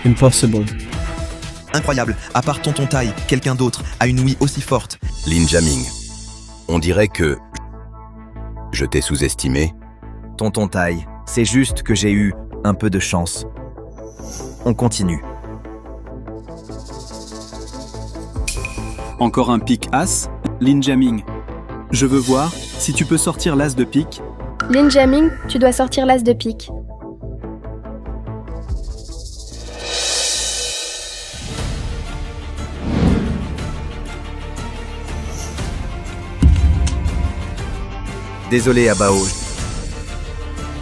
Impossible. Incroyable, à part Tonton Taille, quelqu'un d'autre a une ouïe aussi forte. Lin Jaming. On dirait que je t'ai sous-estimé. Tonton Taille, c'est juste que j'ai eu un peu de chance. On continue. Encore un pic As. Lin Jaming. Je veux voir si tu peux sortir l'As de pique. Lin Jaming, tu dois sortir l'As de pique. Désolé Abao.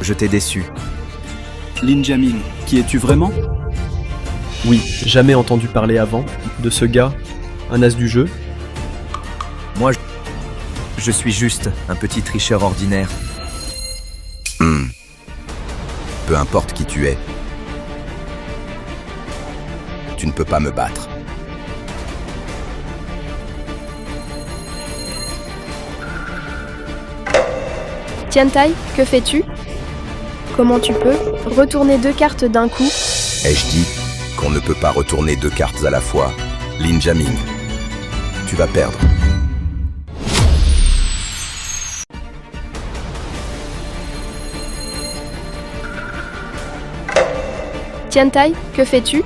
Je t'ai déçu. Lin Jaming, qui es-tu vraiment? Oui, jamais entendu parler avant de ce gars, un as du jeu. Moi, je suis juste un petit tricheur ordinaire. Peu importe qui tu es, tu ne peux pas me battre. Tiantai, que fais-tu? Comment tu peux retourner deux cartes d'un coup? Ai-je dit qu'on ne peut pas retourner deux cartes à la fois? Lin Jaming, tu vas perdre. Tiantai, que fais-tu?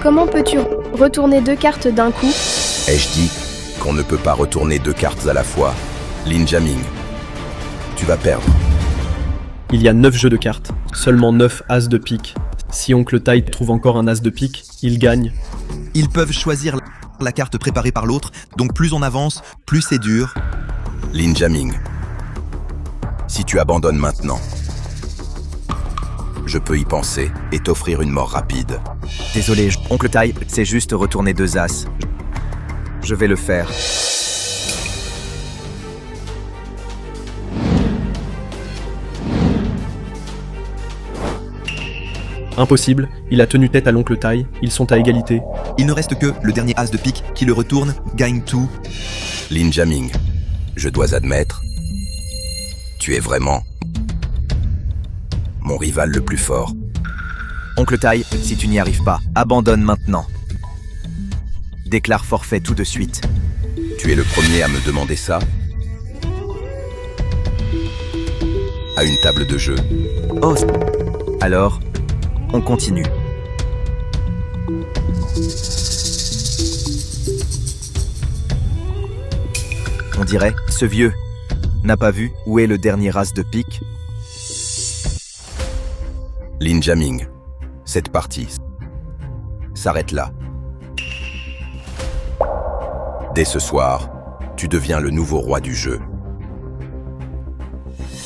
Comment peux-tu retourner deux cartes d'un coup? Ai-je dit qu'on ne peut pas retourner deux cartes à la fois? Lin Jaming, tu vas perdre. Il y a 9 jeux de cartes, seulement 9 as de pique. Si Oncle Taille trouve encore un as de pique, il gagne. Ils peuvent choisir la carte préparée par l'autre, donc plus on avance, plus c'est dur. Lin Jaming, si tu abandonnes maintenant, je peux y penser et t'offrir une mort rapide. Désolé, Oncle Taille, c'est juste retourner deux As. Je vais le faire. Impossible, il a tenu tête à l'Oncle Taille, ils sont à égalité. Il ne reste que le dernier as de pique qui le retourne, gagne tout. Lin Jaming, je dois admettre, tu es vraiment mon rival le plus fort. Oncle Taille, si tu n'y arrives pas, abandonne maintenant. Déclare forfait tout de suite. Tu es le premier à me demander ça? À une table de jeu. Oh, alors, on continue. On dirait, ce vieux n'a pas vu où est le dernier as de pique. Lin Jaming, cette partie s'arrête là. Dès ce soir, tu deviens le nouveau roi du jeu.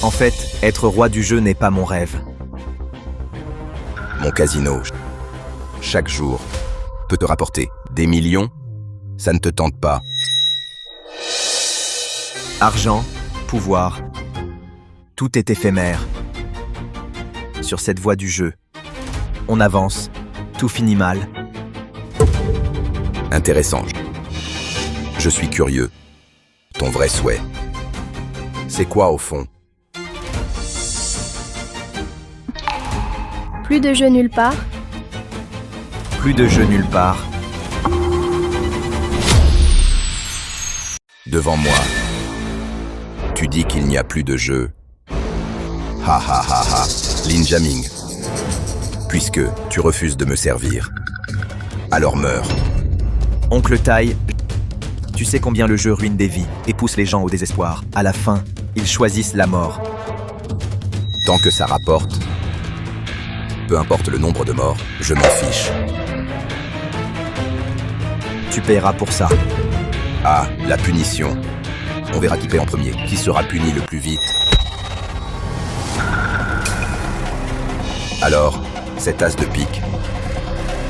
En fait, être roi du jeu n'est pas mon rêve. Mon casino, chaque jour, peut te rapporter des millions. Ça ne te tente pas. Argent, pouvoir, tout est éphémère. Sur cette voie du jeu, on avance, tout finit mal. Intéressant. Je suis curieux. Ton vrai souhait, c'est quoi au fond? Plus de jeux nulle part. Plus de jeu nulle part. Devant moi, tu dis qu'il n'y a plus de jeu. Ha ha ha ha. Lin Jaming. Puisque tu refuses de me servir, alors meurs. Oncle Tai, tu sais combien le jeu ruine des vies et pousse les gens au désespoir. À la fin, ils choisissent la mort. Tant que ça rapporte, peu importe le nombre de morts, je m'en fiche. Tu paieras pour ça. Ah, la punition. On verra qui paie en premier, qui sera puni le plus vite. Alors, cet as de pique,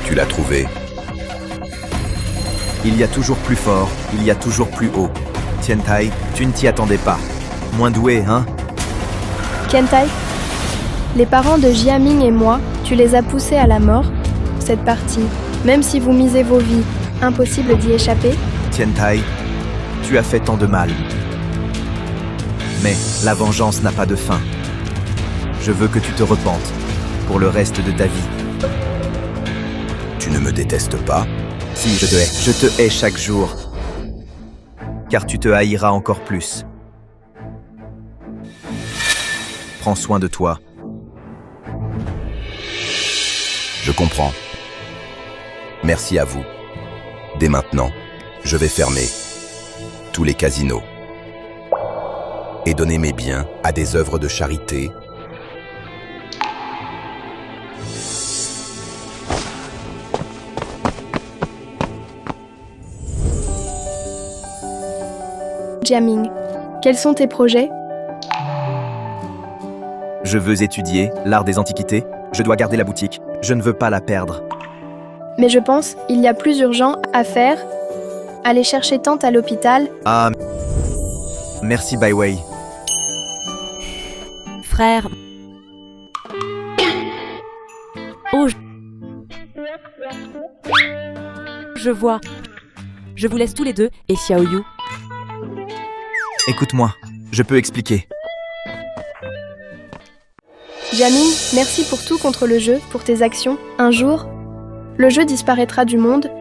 tu l'as trouvé? Il y a toujours plus fort, il y a toujours plus haut. Tiantai, tu ne t'y attendais pas. Moins doué, hein? Kentai, les parents de Jiaming et moi, tu les as poussés à la mort. Cette partie, même si vous misez vos vies, impossible d'y échapper. Tiantai, tu as fait tant de mal. Mais la vengeance n'a pas de fin. Je veux que tu te repentes pour le reste de ta vie. Tu ne me détestes pas? Si, je te hais. Je te hais chaque jour. Car tu te haïras encore plus. Prends soin de toi. Je comprends. Merci à vous. Dès maintenant, je vais fermer tous les casinos et donner mes biens à des œuvres de charité. Jiaming, quels sont tes projets? Je veux étudier l'art des antiquités. Je dois garder la boutique. Je ne veux pas la perdre. Mais je pense, il y a plus urgent à faire. Aller chercher tante à l'hôpital. Ah, merci Bai Wei. Frère. Oh, je vois. Je vous laisse tous les deux et Xiaoyu. Écoute-moi, je peux expliquer. Jiaming, merci pour tout contre le jeu, pour tes actions. Un jour, le jeu disparaîtra du monde,